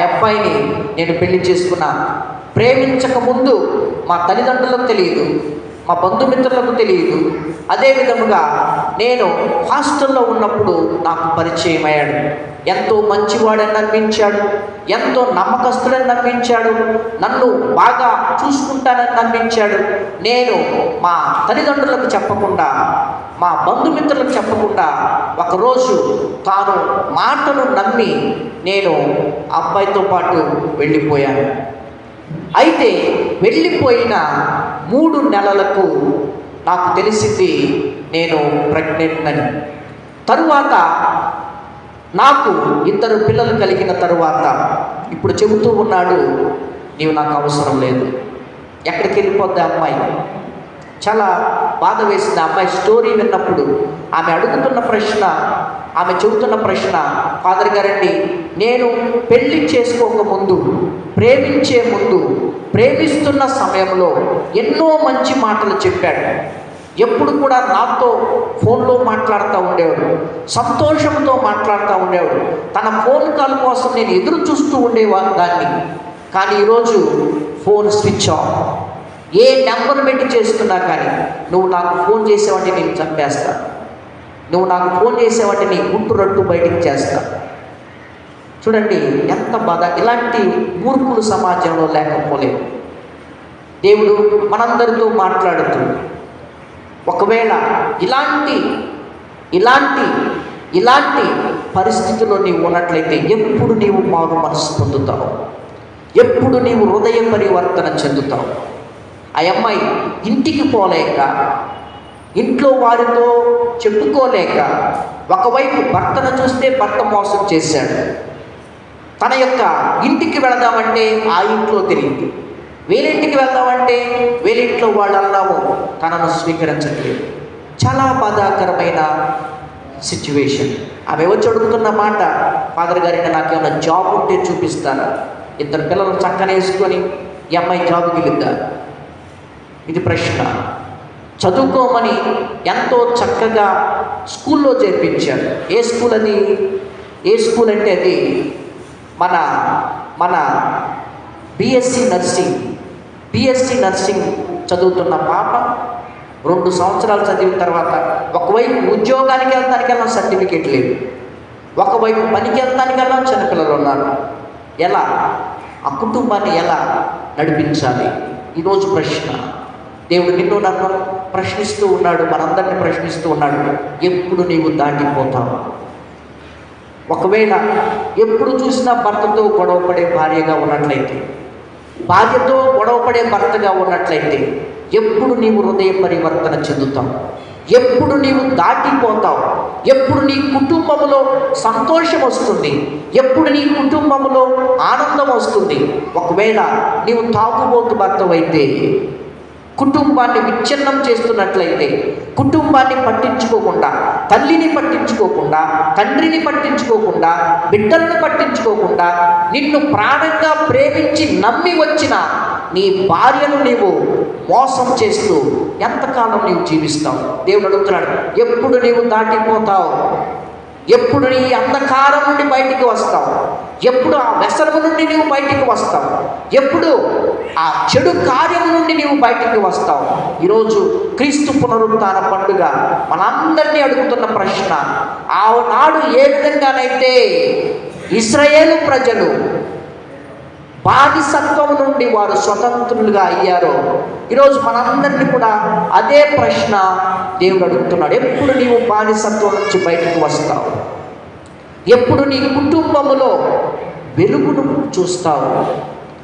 అబ్బాయిని నేను పెళ్లి చేసుకున్నా. ప్రేమించకముందు మా తల్లిదండ్రులకు తెలియదు, మా బంధుమిత్రులకు తెలియదు. అదే విధముగా నేను హాస్టల్లో ఉన్నప్పుడు నాకు పరిచయం అయ్యాడు. ఎంతో మంచివాడని నమ్మించాడు, ఎంతో నమ్మకస్తుడని నమ్మించాడు, నన్ను బాగా చూసుకుంటానని నమ్మించాడు. నేను మా తల్లిదండ్రులకు చెప్పకుండా, మా బంధుమిత్రులకు చెప్పకుండా ఒకరోజు తాను మాటను నమ్మి నేను అబ్బాయితో పాటు వెళ్ళిపోయాను. అయితే వెళ్ళిపోయిన 3 నెలలకు నాకు తెలిసింది నేను ప్రెగ్నెంట్ అని. తరువాత నాకు 2 పిల్లలు కలిగిన తరువాత ఇప్పుడు చెబుతూ ఉన్నాడు, నీవు నాకు అవసరం లేదు. ఎక్కడికి వెళ్ళిపోద్ది అమ్మాయి? చాలా బాధ వేసింది. అమ్మాయి స్టోరీ విన్నప్పుడు ఆమె అడుగుతున్న ప్రశ్న, ఆమె చెబుతున్న ప్రశ్న, ఫాదర్ గారండి, నేను పెళ్లి చేసుకోకముందు, ప్రేమించే ముందు, ప్రేమిస్తున్న సమయంలో ఎన్నో మంచి మాటలు చెప్పాడు. ఎప్పుడు కూడా నాతో ఫోన్లో మాట్లాడుతూ ఉండేవాడు, సంతోషంతో మాట్లాడుతూ ఉండేవాడు. తన ఫోన్ కాల్ కోసం నేను ఎదురు చూస్తూ ఉండేవాడు దాన్ని. కానీ ఈరోజు ఫోన్ స్విచ్ ఆఫ్. ఏ నెంబర్ పెట్టి చేస్తున్నా కానీ, నువ్వు నాకు ఫోన్ చేసేవాడిని నేను చంపేస్తా, నువ్వు నాకు ఫోన్ చేసేవాడిని నీ గుట్టు రట్టు బయటికి చేస్తా. చూడండి ఎంత బాధ. ఇలాంటి మూర్ఖులు సమాజంలో లేకపోలేదు. దేవుడు మనందరితో మాట్లాడుతూ, ఒకవేళ ఇలాంటి పరిస్థితిలో నీవు ఉన్నట్లయితే ఎప్పుడు నీవు మారు మనసు పొందుతావు, ఎప్పుడు నీవు హృదయ పరివర్తన చెందుతావు. ఆ అమ్మాయి ఇంటికి పోలేక, ఇంట్లో వారితో చెప్పుకోలేక, ఒకవైపు భర్తను చూస్తే భర్త మోసం చేశాడు, తన యొక్క ఇంటికి వెళదామంటే ఆ ఇంట్లో తెలియదు, వీళ్ళింటికి వెళ్దామంటే వీళ్ళింట్లో వాళ్ళన్నాము తనను స్వీకరించట్లేదు. చాలా బాధాకరమైన సిచ్యువేషన్. ఆమె వచ్చి అడుగుతున్న మాట, ఫాదర్ గారికి నాకేమైనా జాబ్ ఉంటే చూపిస్తారా? 2 పిల్లలు చక్కన వేసుకొని ఈ అమ్మాయి జాబ్కి వెళ్ళిద్దా? ఇది ప్రశ్న. చదువుకోమని ఎంతో చక్కగా స్కూల్లో చేర్పించారు. ఏ స్కూల్ అది? ఏ స్కూల్ అంటే అది మన బిఎస్సి నర్సింగ్ చదువుతున్న పాప 2 సంవత్సరాలు చదివిన తర్వాత ఒకవైపు ఉద్యోగానికి వెళ్తానికల్లా సర్టిఫికేట్ లేదు, ఒకవైపు పనికి వెళ్తానికల్లా చిన్నపిల్లలు ఉన్నారు. ఎలా ఆ కుటుంబాన్ని ఎలా నడిపించాలి? ఈరోజు ప్రశ్న. దేవుడు నిన్ను నన్ను ప్రశ్నిస్తూ ఉన్నాడు, మనందరినీ ప్రశ్నిస్తూ ఉన్నాడు. ఎప్పుడు నీవు దాటిపోతావు? ఒకవేళ ఎప్పుడు చూసినా భర్తతో గొడవపడే భార్యగా ఉన్నట్లయితే, భార్యతో గొడవపడే భర్తగా ఉన్నట్లయితే ఎప్పుడు నీవు హృదయ పరివర్తన చెందుతావు? ఎప్పుడు నీవు దాటిపోతావు? ఎప్పుడు నీ కుటుంబంలో సంతోషం వస్తుంది? ఎప్పుడు నీ కుటుంబంలో ఆనందం వస్తుంది? ఒకవేళ నీవు తాగుబోతు భర్తవైతే, కుటుంబాన్ని విచ్ఛిన్నం చేస్తున్నట్లయితే, కుటుంబాన్ని పట్టించుకోకుండా, తల్లిని పట్టించుకోకుండా, తండ్రిని పట్టించుకోకుండా, బిడ్డలను పట్టించుకోకుండా, నిన్ను ప్రాణంగా ప్రేమించి నమ్మి వచ్చిన నీ భార్యను నీవు మోసం చేస్తూ ఎంతకాలం నీవు జీవిస్తావు? దేవుడు అడుగుతున్నాడు, ఎప్పుడు నీవు దాటిపోతావు? ఎప్పుడు నీ అంధకారం నుండి బయటికి వస్తావు? ఎప్పుడు ఆ వ్యసనము నుండి నీవు బయటికి వస్తావు? ఎప్పుడు ఆ చెడు కార్యం నుండి నీవు బయటికి వస్తావు? ఈరోజు క్రీస్తు పునరుత్థాన పండుగ మనందరినీ అడుగుతున్న ప్రశ్న. ఆనాడు ఏ విధంగానైతే ఇశ్రాయేలు ప్రజలు బానిసత్వం నుండి వారు స్వతంత్రులుగా అయ్యారో, ఈరోజు మనందరినీ కూడా అదే ప్రశ్న దేవుడు అడుగుతున్నాడు. ఎప్పుడు నీవు బానిసత్వం నుంచి బయటకు వస్తావు? ఎప్పుడు నీ కుటుంబములో వెలుగును చూస్తావు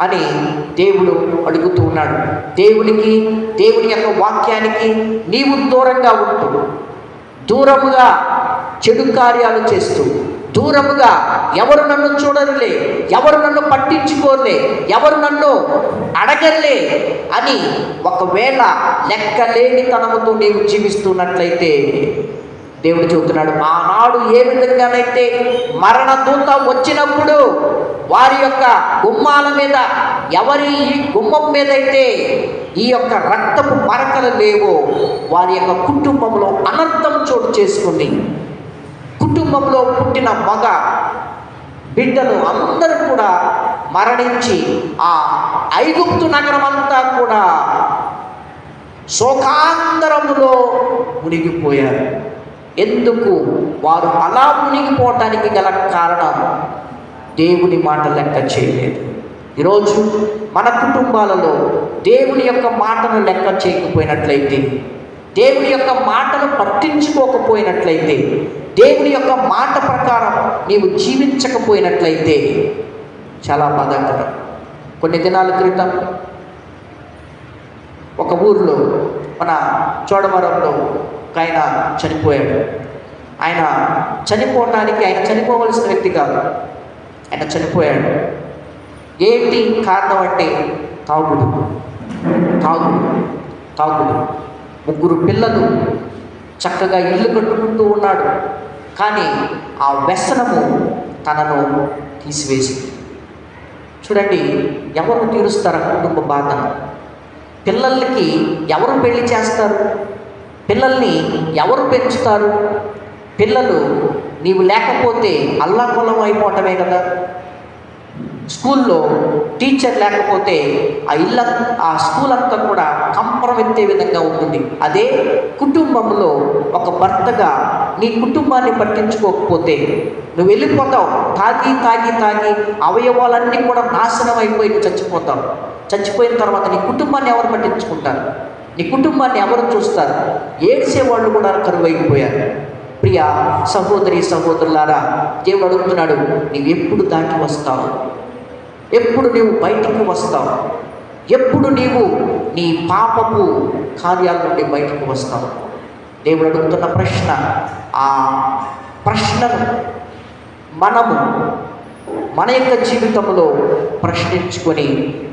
అని దేవుడు అడుగుతూ ఉన్నాడు. దేవుని యొక్క వాక్యానికి నీవు దూరంగా ఉంటూ, దూరముగా చెడు కార్యాలు చేస్తూ, దూరముగా ఎవరు నన్ను చూడరులే, ఎవరు నన్ను పట్టించుకోరులే, ఎవరు నన్ను అడగలే అని ఒకవేళ లెక్కలేనితనముతో నీవు జీవిస్తున్నట్లయితే దేవుడు చెబుతున్నాడు, ఆనాడు ఏ విధంగానైతే మరణ దూత వచ్చినప్పుడు వారి యొక్క గుమ్మాల మీద, ఎవరి గుమ్మం మీద అయితే ఈ యొక్క రక్తపు మరకలు లేవో వారి యొక్క కుటుంబంలో అనర్థం చోటు చేసుకుంది. కుటుంబంలో పుట్టిన మగ బిడ్డలు అందరూ కూడా మరణించి ఆ ఐగుప్తు నగరం అంతా కూడా శోకాంతరములో మునిగిపోయారు. ఎందుకు వారు అలా మునిగిపోవటానికి గల కారణం దేవుని మాట లెక్క చేయలేదు. ఈరోజు మన కుటుంబాలలో దేవుని యొక్క మాటను లెక్క చేయకపోయినట్లయితే, దేవుని యొక్క మాటను పట్టించుకోకపోయినట్లయితే, దేవుని యొక్క మాట ప్రకారం నీవు జీవించకపోయినట్లయితే చాలా బాధాకరం. కొన్ని దినాల క్రితం ఒక ఊరిలో, మన చోడవరంలో ఒక ఆయన చనిపోయాడు. ఆయన చనిపోవలసిన వ్యక్తి కాదు, ఆయన చనిపోయాడు. ఏంటి కారణం అంటే తాగుడు. 3 పిల్లలు, చక్కగా ఇల్లు కట్టుకుంటూ ఉన్నాడు. కానీ ఆ వ్యసనము తనను తీసివేసింది. చూడండి, ఎవరు తీరుస్తారు కుటుంబ బాధను? పిల్లలకి ఎవరు పెళ్లి చేస్తారు? పిల్లల్ని ఎవరు పెంచుతారు? పిల్లలు నీవు లేకపోతే అల్లాకొల్లం అయిపోవటమే కదా. స్కూల్లో టీచర్ లేకపోతే ఆ స్కూల్ అంతా కూడా కంపరమెత్తే విధంగా ఉంటుంది. అదే కుటుంబంలో ఒక భర్తగా నీ కుటుంబాన్ని పట్టించుకోకపోతే నువ్వు వెళ్ళిపోతావు. తాగి తాగి తాగి అవయవాలన్నీ కూడా నాశనం అయిపోయి నువ్వు చచ్చిపోతావు. చచ్చిపోయిన తర్వాత నీ కుటుంబాన్ని ఎవరు పట్టించుకుంటారు? నీ కుటుంబాన్ని ఎవరు చూస్తారు? ఏడ్చేవాళ్ళు కూడా కరువైపోయారు. ప్రియ సహోదరి సహోదరులారా, దేవుడు అడుగుతున్నాడు, నీవెప్పుడు దాటి వస్తావు? ఎప్పుడు నీవు బయటకు వస్తావు? ఎప్పుడు నీవు నీ పాపపు కార్యాల నుండి బయటకు వస్తావు? దేవుడు అడుగుతున్న ప్రశ్న. ఆ ప్రశ్నను మనము మన యొక్క జీవితంలో ప్రశ్నించుకొని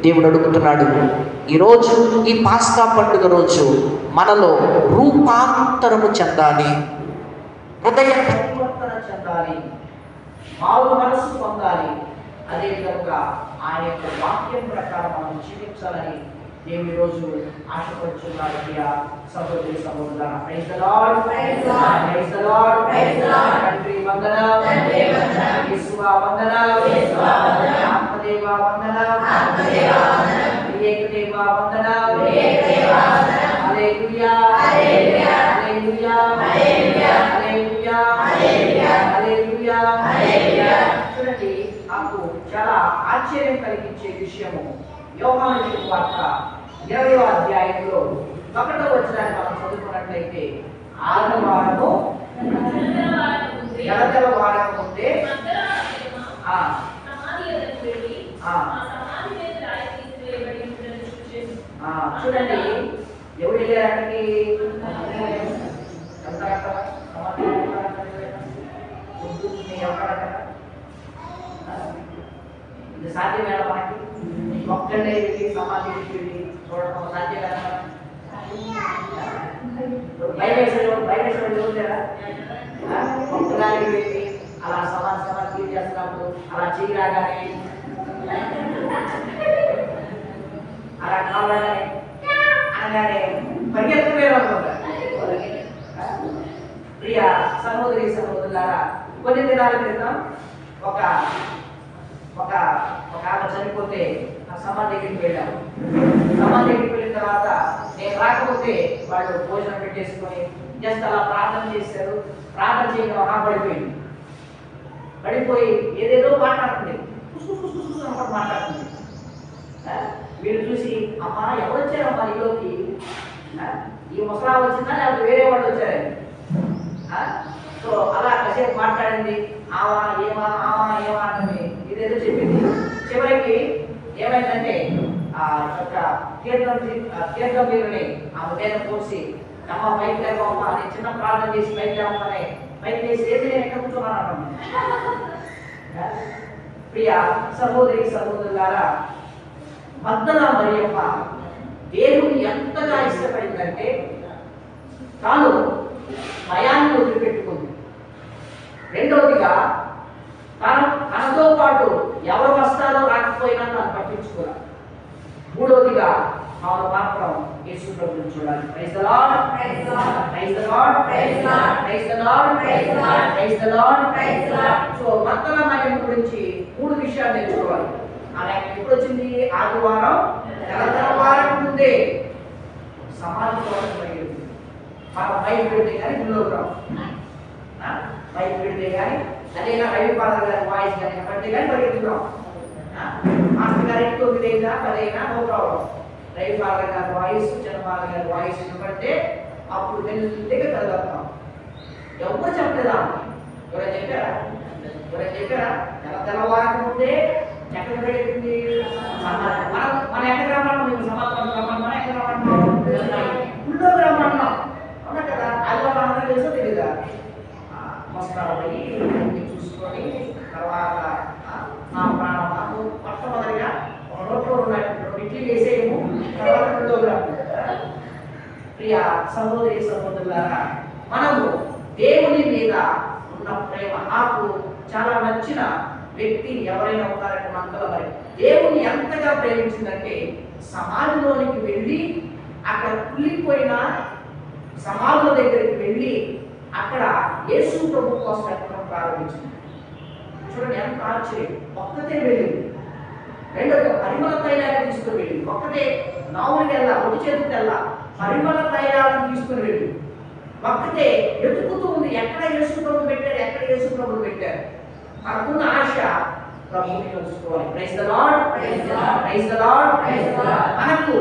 దేవుడు అడుగుతున్నాడు, ఈరోజు ఈ పాస్కా పండుగ రోజు మనలో రూపాంతరము చెందాలి, హృదయ పరివర్తన చెందాలి, మారు మనసు పొందాలి. అదేవిధంగా ఆయన యొక్క వాక్యం ప్రకారం మనం జీవించాలని దేవుడి రోజు ఆశపడుచున్నారు. ప్రియ సహోదరి సహోదరులారా, praise the lord, praise the lord, praise the lord, praise the lord. తండ్రి వందనాలు, తండ్రి వందనాలు, యేసువా వందనాలు, యేసువా వందనాలు, ఆత్మదేవా వందనాలు, ఆత్మదేవా వందనాలు, త్రియేకదేవా వందనాలు, త్రియేకదేవా వందనాలు. హల్లెలూయా, హల్లెలూయా, హల్లెలూయా, హల్లెలూయా, హల్లెలూయా, హల్లెలూయా, హల్లెలూయా, హల్లెలూయా. చూడండి, నాకు చాలా ఆశ్చర్యం కలిగించే విషయము యోహాను సువార్త 20వ అధ్యాయంలో 1వ వచనాన్ని మనం చదువుకున్నట్లయితే, ఆదివారము జలజల వాడక ముందే చూడండి, ఎవరు వెళ్ళారంటే ఇది సాధ్యమేనా? మనకి ఒక్కడే వెళ్ళి సమాధి వెళ్ళి చూడటం సాధ్యమేనా? బయటేశ్వరుడు చూసారా? ఒక్కదానికి వెళ్ళి అలా సమాధి చేస్తున్నప్పుడు అలా చేయరాగానే అలా కావాలని అనగానే పరిగెత్తమే అనుకుంటారు. ప్రియ సహోదరి సహోదరులారా, కొన్ని దినాల క్రితం ఒక ఆమె చనిపోతే ఆ సమాధి దగ్గరికి వెళ్ళాము. సమాధి దగ్గరికి వెళ్ళిన తర్వాత నేను రాకపోతే వాళ్ళు భోజనం పెట్టేసుకొని జస్ట్ అలా ప్రార్థన చేశారు. ప్రార్థన చేయడం పడిపోయి ఏదేదో మాట్లాడుతుంది, మాట్లాడుతుంది. వీళ్ళు చూసి, అమ్మా ఎవరు వచ్చారమ్మా ఈలోకి? ఈ ముసలా వచ్చిందా లేకపోతే వేరే వాళ్ళు వచ్చారని. సో అలా కాసేపు మాట్లాడింది. ఏమా అంటుంది, ఇదేదో చెప్పింది. చివరికి ఏమైందంటే ఆ యొక్క తీర్థం వీరుని ఆమె మీద పోసి, అమ్మ పైకి లేకపోమ్మా అని చిన్న ప్రార్థన చేసి పైకి లేకపోతే పైకి వేసి ఏది నేను ఎక్కడ కూర్చోమన్నాను. ప్రియ సహోదరి సహోదరులారా, మగ్దలా మరియమ్మ దేవుని ఎంతగా ఇష్టపడిందంటే తాను భయాన్ని వదిలిపెట్టుకుంది. రెండవదిగా తనతో పాటు ఎవరు వస్తారో రాకపోయినా తను పట్టించుకోరా. మూడవదిగా ఆమె మాత్రం యేసు ప్రభువుని చూడాలి. Praise the lord, praise the lord, praise the lord, praise the lord, praise the lord, praise the lord, praise the lord, praise the Lord. So మగ్దలా మరియమ్మ గురించి 3 విషయాలు నేర్చుకోవాలి. ఆమె ఎప్పుడు వచ్చింది? ఆదివారం తెల్లవారం ముందే సమాధి కోసం జరిగింది. మనం బయట పెడితే కానీ గుళ్ళోకి రావు. బయట పెడితే కానీ అదేనా రవి ఫాదర్ గారి వాయిస్ కానీ పడితే కానీ పరిగెత్తుకురావు. మాస్టర్ గారి 9 అయినా 10 అయినా నో ప్రాబ్లం. రవి ఫాదర్ గారి వాయిస్, చంద్రబాబు గారి వాయిస్ వినపడితే అప్పుడు మెల్లిగా కదలుతాం. ఎవరు చెప్పలేదా? ఎవరైనా చెప్పారా? తెల్లవారం ముందే ఎక్కడ పెడుతుంది? మన ఎక్కడ రమ్మన్నాం? మీకు సమాధానం రమ్మన్నాం. మనం ఎక్కడ రమ్మన్నాం? గుళ్ళోకి రమ్మన్నాం. అవునా కదా? అది అందరూ తెలుసో తెలీదా? మోస్తారు పోయి చూసుకొని తర్వాత నా ప్రాణం నాకు మొట్టమొదటిగా రోడ్లో 2 ఇడ్లీ వేసేయము, తర్వాత గుళ్ళోకి రమ్మంటారు. ప్రియ సహోదరి సహోదరులారా, మనము దేవుని మీద ఉన్న ప్రేమ. నాకు చాలా నచ్చిన వ్యక్తి ఎవరైనా ఉన్నారంటే మనలో మరి దేవుని ఎంతగా ప్రేమించిందంటే సమాధిలోనికి వెళ్ళి అక్కడ కుళ్ళిపోయిన సమాధుల దగ్గరికి వెళ్ళి అక్కడ యేసు ప్రభు కోసం ఎక్కడం ప్రారంభించింది. చూడండి ఎంత ఆశ్చర్యం. ఒక్కతే వెళ్ళింది. రెండోది పరిమళ తైలాన్ని తీసుకుని వెళ్ళింది. ఒక్కతే నావులకి వెళ్ళా, ఒడి చేతికి వెళ్ళా, పరిమళ తైలాలను తీసుకుని వెళ్ళి ఒక్కతే వెతుకుతూ ఉంది. ఎక్కడ యేసు ప్రభు పెట్టారు, ఎక్కడ యేసు ప్రభు పెట్టారు. మనకున్న ఆశ ప్రభువుని కలుసుకోవాలి. Praise the lord, praise the lord, praise the lord, praise the Lord. మనకు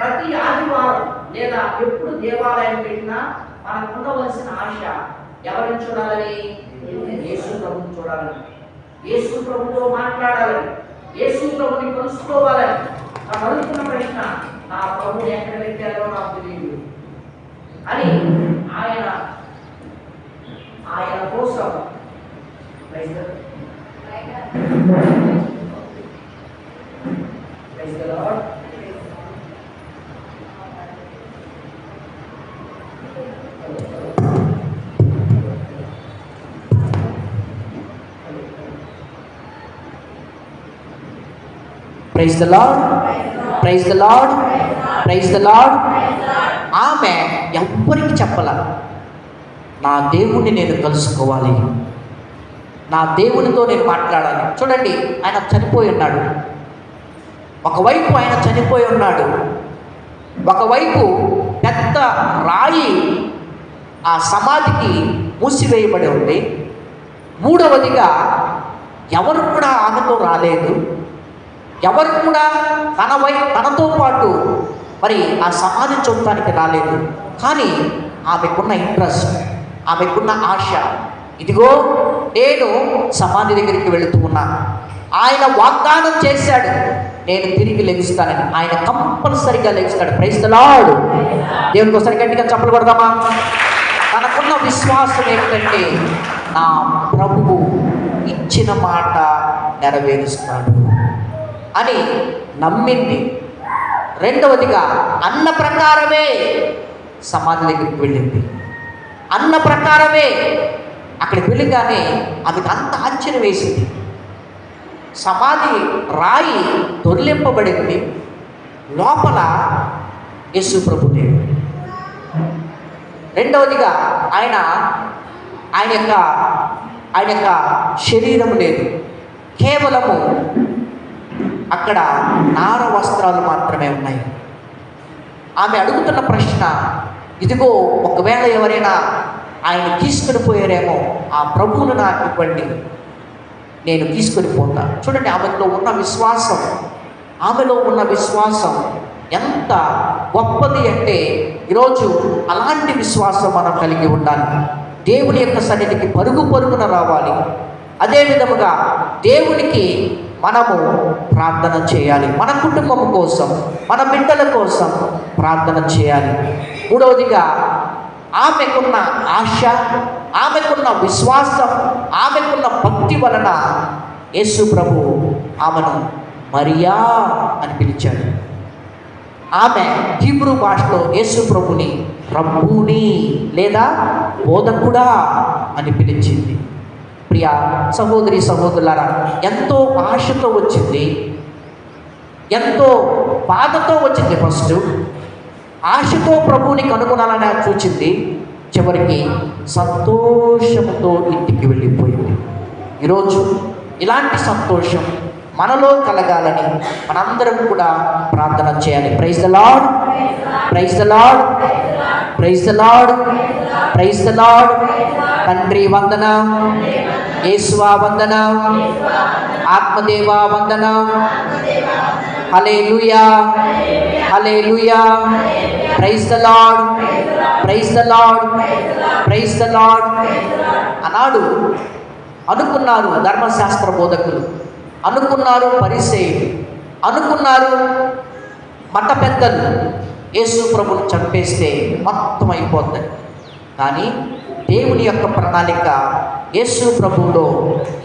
ప్రతి ఆదివారం లేదా ఎప్పుడు దేవాలయం పెట్టినా మనకు ఉండవలసిన ఆశ ఎవరిని చూడాలని? యేసు ప్రభువుని చూడాలని, యేసు ప్రభుతో మాట్లాడాలని, యేసు ప్రభుని కలుసుకోవాలని. మనం అడుగుతున్న ప్రశ్న, నా ప్రభుని ఎక్కడ పెట్టారో నాకు తెలియదు అని ఆయన కోసం praise the lord. Praise the lord, praise the lord, praise the lord. ఆమె ఎవ్వరికి చెప్పాల, నా దేవుణ్ణి నేను కలుసుకోవాలి, నా దేవునితో నేను మాట్లాడాలి. చూడండి, ఆయన చనిపోయి ఉన్నాడు. ఒకవైపు ఆయన చనిపోయి ఉన్నాడు, ఒకవైపు పెద్ద రాయి ఆ సమాధికి మూసివేయబడి ఉంది. మూడవదిగా ఎవరు కూడా ఆమెతో రాలేదు, ఎవరు కూడా తనతో పాటు మరి ఆ సమాధి చూడటానికి రాలేదు. కానీ ఆమెకున్న ఇంట్రెస్ట్, ఆమెకున్న ఆశ, ఇదిగో నేను సమాధి దగ్గరికి వెళుతూ ఉన్నా. ఆయన వాగ్దానం చేశాడు, నేను తిరిగి లెగుస్తానని. ఆయన కంపల్సరిగా లెగుస్తాడు. Praise the lord. దేవునికి ఒకసారి గట్టిగా చప్పలు కొడదామా? తనకున్న విశ్వాసం ఏంటంటే, నా ప్రభువు ఇచ్చిన మాట నెరవేరుస్తాడు అని నమ్మింది. రెండవదిగా అన్న ప్రకారమే సమాధి దగ్గరికి వెళ్ళింది. అన్న ప్రకారమే అక్కడికి వెళ్ళగానే ఆమెకు అంత ఆశ్చర్యం వేసింది. సమాధి రాయి దొర్లింపబడింది, లోపల యేసు ప్రభు లేడు. రెండవదిగా ఆయన యొక్క శరీరం లేదు, కేవలము అక్కడ నార వస్త్రాలు మాత్రమే ఉన్నాయి. ఆమె అడుగుతున్న ప్రశ్న, ఇదిగో ఒకవేళ ఎవరైనా ఆయన తీసుకుని పోయారేమో, ఆ ప్రభువును నాకు ఇవ్వండి, నేను తీసుకొని పోతా. చూడండి, ఆమెలో ఉన్న విశ్వాసం ఎంత గొప్పది అంటే, ఈరోజు అలాంటి విశ్వాసం మనం కలిగి ఉండాలి. దేవుని యొక్క సన్నిధికి పరుగున రావాలి. అదే విధముగా దేవునికి మనము ప్రార్థన చేయాలి. మన కుటుంబం కోసం, మన బిడ్డల కోసం ప్రార్థన చేయాలి. మూడవదిగా ఆమెకున్న ఆశ, ఆమెకున్న విశ్వాసం, ఆమెకున్న భక్తి వలన యేసు ప్రభు ఆమెను మరియా అని పిలిచాడు. ఆమె హీబ్రూ భాషలో యేసు ప్రభుని రబ్బూని లేదా బోధకుడా అని పిలిచింది. ప్రియ సహోదరి సహోదరులారా, ఎంతో ఆశతో వచ్చింది, ఎంతో బాధతో వచ్చింది. ఫస్ట్ ఆశతో ప్రభువుని కనుగొనాలని చూచింది, చివరికి సంతోషంతో ఇంటికి వెళ్ళిపోయింది. ఈరోజు ఇలాంటి సంతోషం మనలో కలగాలని మనందరం కూడా ప్రార్థన చేయాలి. Praise the lord, praise the lord, praise the lord, praise the lord. తండ్రి వందనం, యేసువా వందనం, ఆత్మదేవా వందనం. హల్లెలూయా, హల్లెలూయా. Praise the lord, praise the lord, praise the Lord. అన్నాడు అనుకున్నారు ధర్మశాస్త్ర బోధకులు, అనుకున్నారు పరిసయ్యులు, అనుకున్నారు మత పెద్దలు, యేసు ప్రభుని చంపేస్తే మొత్తం అయిపోతుంది. కానీ దేవుని యొక్క ప్రణాళిక యేసు ప్రభువులో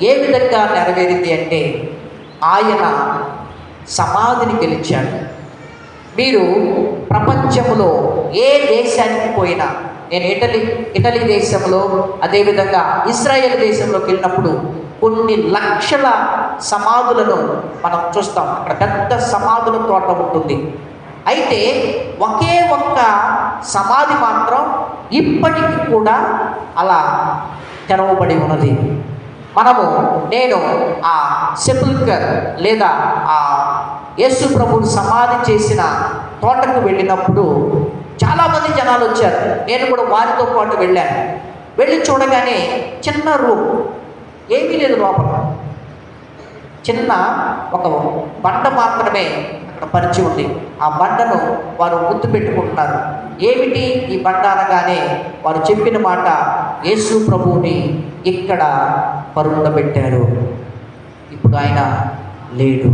ఏ విధంగా నెరవేరింది అంటే, ఆయన సమాధిని గెలిచాడు. మీరు ప్రపంచంలో ఏ దేశానికి పోయినా, నేను ఇటలీ దేశంలో, అదేవిధంగా ఇజ్రాయెల్ దేశంలోకి వెళ్ళినప్పుడు కొన్ని లక్షల సమాధులను మనం చూస్తాం. అక్కడ పెద్ద సమాధుల తోట ఉంటుంది. అయితే ఒకే ఒక్క సమాధి మాత్రం ఇప్పటికీ కూడా అలా తెరవబడి ఉన్నది. నేను ఆ సెపుల్కర్ లేదా ఆ యేసు ప్రభువుని సమాధి చేసిన తోటకు వెళ్ళినప్పుడు చాలామంది జనాలు వచ్చారు. నేను కూడా వారితో పాటు వెళ్ళాను. వెళ్ళి చూడగానే చిన్న రూమ్, ఏమీ లేదు లోపల. చిన్న ఒక బండ మాత్రమే అక్కడ పరిచి ఉంది. ఆ బండను వారు గుర్తు పెట్టుకుంటున్నారు. ఏమిటి ఈ బండ అనగానే వారు చెప్పిన మాట, యేసు ప్రభువుని ఇక్కడ పరుండబెట్టారు, ఇప్పుడు ఆయన లేడు.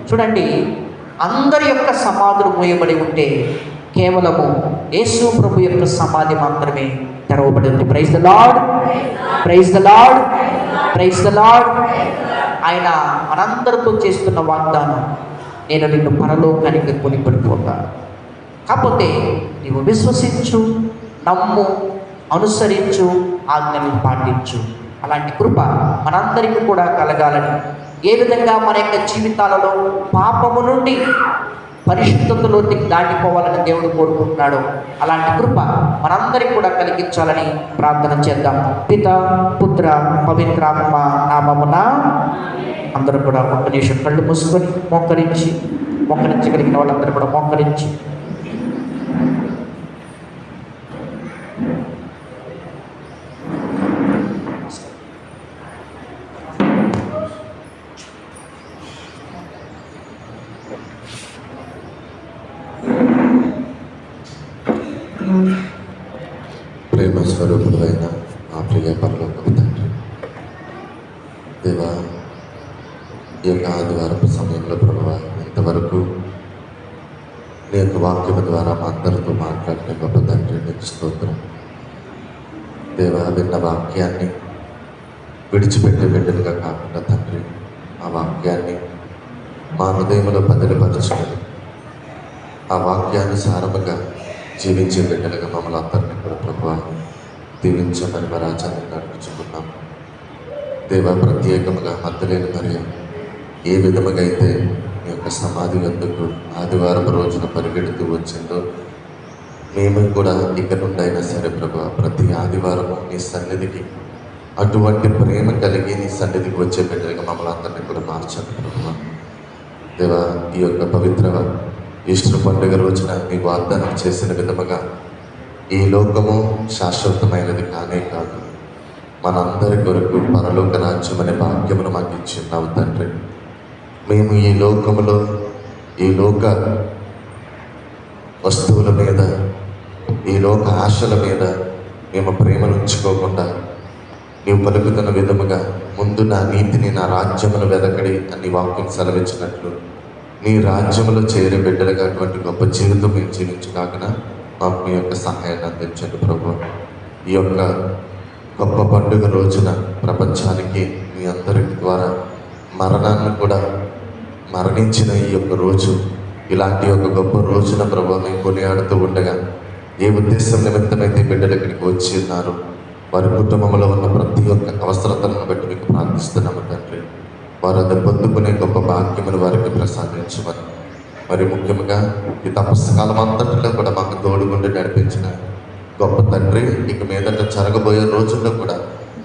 చూడండి, అందరి యొక్క సమాధులు మూయబడి ఉంటే కేవలము యేసు ప్రభు యొక్క సమాధి మాత్రమే తెరవబడి ఉంది. Praise the lord, praise the lord, praise the lord. ఆయన మనందరితో చేస్తున్న వాగ్దానం, నేను నిన్ను పరలోకానికి కొనిపడిపోతాను. కాకపోతే నీవు విశ్వసించు, నమ్ము, అనుసరించు, ఆజ్ఞలను పాటించు. అలాంటి కృప మనందరికీ కూడా కలగాలని, ఏ విధంగా మన యొక్క జీవితాలలో పాపము నుండి పరిశుద్ధతలోకి దాటిపోవాలని దేవుడు కోరుకుంటున్నాడు, అలాంటి కృప మనందరికీ కూడా కలిగించాలని ప్రార్థన చేద్దాం. పిత, పుత్ర, పవిత్రాత్మ నామమున అందరూ కూడా ఒక్క నిమిషం కళ్ళు మూసుకొని మోకరించగలిగిన వాళ్ళందరూ కూడా మోకరించి ప్రేమ స్వరూపుడు అయిన ఆ ప్రియ పరలోకపు తండ్రి, దేవా, ఈ యొక్క ఆదివారపు సమయంలో ప్రభువా, ఇంతవరకు నీ యొక్క వాక్యం ద్వారా మా అందరితో మాట్లాడిన గొప్ప తండ్రి, నీకు స్తోత్రం. దేవా, విన్న వాక్యాన్ని విడిచిపెట్టే బిడ్డలుగా కాకుండా తండ్రి, ఆ వాక్యాన్ని మా హృదయంలో బదిలిపరచుకొని ఆ వాక్యానుసారముగా జీవించే బిడ్డలుగా మమ్మల్ని అందరినీ కూడా ప్రభువా దీవించమని మా రాజ్యాన్ని నడిపించుకున్నాం. దేవా, ప్రత్యేకంగా మద్దలేని మరియు ఏ విధముగా అయితే మీ యొక్క సమాధి వద్దకు ఆదివారం రోజున పరిగెడుతూ వచ్చిందో, మేము కూడా ఇక నుండి అయినా సరే ప్రభువా ప్రతి ఆదివారము నీ సన్నిధికి అటువంటి ప్రేమ కలిగి నీ సన్నిధికి వచ్చే బిడ్డలుగా మమ్మల్ని అందరినీ కూడా మార్చండి ప్రభువా. దేవా, ఈ యొక్క పవిత్ర ఈస్టర్ పండుగ రోజున నీ వాగ్దానం చేసిన విధముగా ఈ లోకము శాశ్వతమైనది కానే కాదు, మనందరి కొరకు పరలోక రాజ్యం అనే భాగ్యమును మాకు ఇచ్చిన్నావు తండ్రి. మేము ఈ లోకములో ఈ లోక వస్తువుల మీద, ఈ లోక ఆశల మీద మేము ప్రేమను ఉంచుకోకుండా నీవు పలుకుతున్న విధముగా ముందు నా నీతిని, నా రాజ్యమును వెదకడి అని వాక్యం సెలవించినట్లు నీ రాజ్యములో చేరే బిడ్డలుగా అటువంటి గొప్ప జీవితం మేము జీవించగాక మాకు మీ యొక్క సహాయాన్ని అందించండి ప్రభు. ఈ యొక్క గొప్ప పండుగ రోజున ప్రపంచానికి మీ అందరి ద్వారా మరణాన్ని కూడా మరణించిన ఈ యొక్క రోజు, ఇలాంటి ఒక గొప్ప రోజున ప్రభు మేము కొనియాడుతూ ఉండగా ఏ ఉద్దేశం నిమిత్తమైతే బిడ్డలు ఇక్కడికి వచ్చి ఉన్నారు, వారి కుటుంబంలో ఉన్న ప్రతి ఒక్క అవసరతలను బట్టి మీకు ప్రార్థిస్తున్నాము తండ్రి. వారు అది పొందుకునే గొప్ప భాగ్యమును వారికి ప్రసాదించమని, మరి ముఖ్యంగా ఈ తపస్కాలం అంతటిలో కూడా మాకు తోడుగుండి నడిపించిన గొప్ప తండ్రి, ఇక మీదట జరగబోయే రోజుల్లో కూడా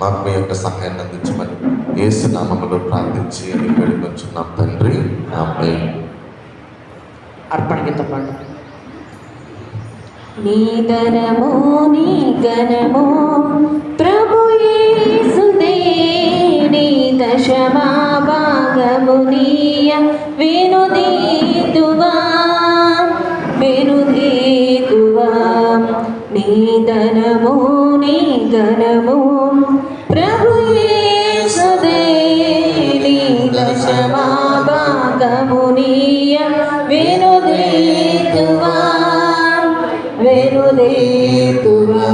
మాకు మీ యొక్క సహాయాన్ని అందించమని యేసు నామములో ప్రార్థించి అని వేడుకొంచున్నాం తండ్రి, ఆమేన్. అర్పణ గీతం పాడు. నీ ధనము నీ ఘనము ప్రభు యేసుదే, నీ దశమా భాగము నీయ వినుదీతువా వినుదీతువా. నీ ధనము నీ ఘనము ప్రభు యేసుదే, నీ దశమా భాగము నీయ వినుదీతువా వినుదీతువా.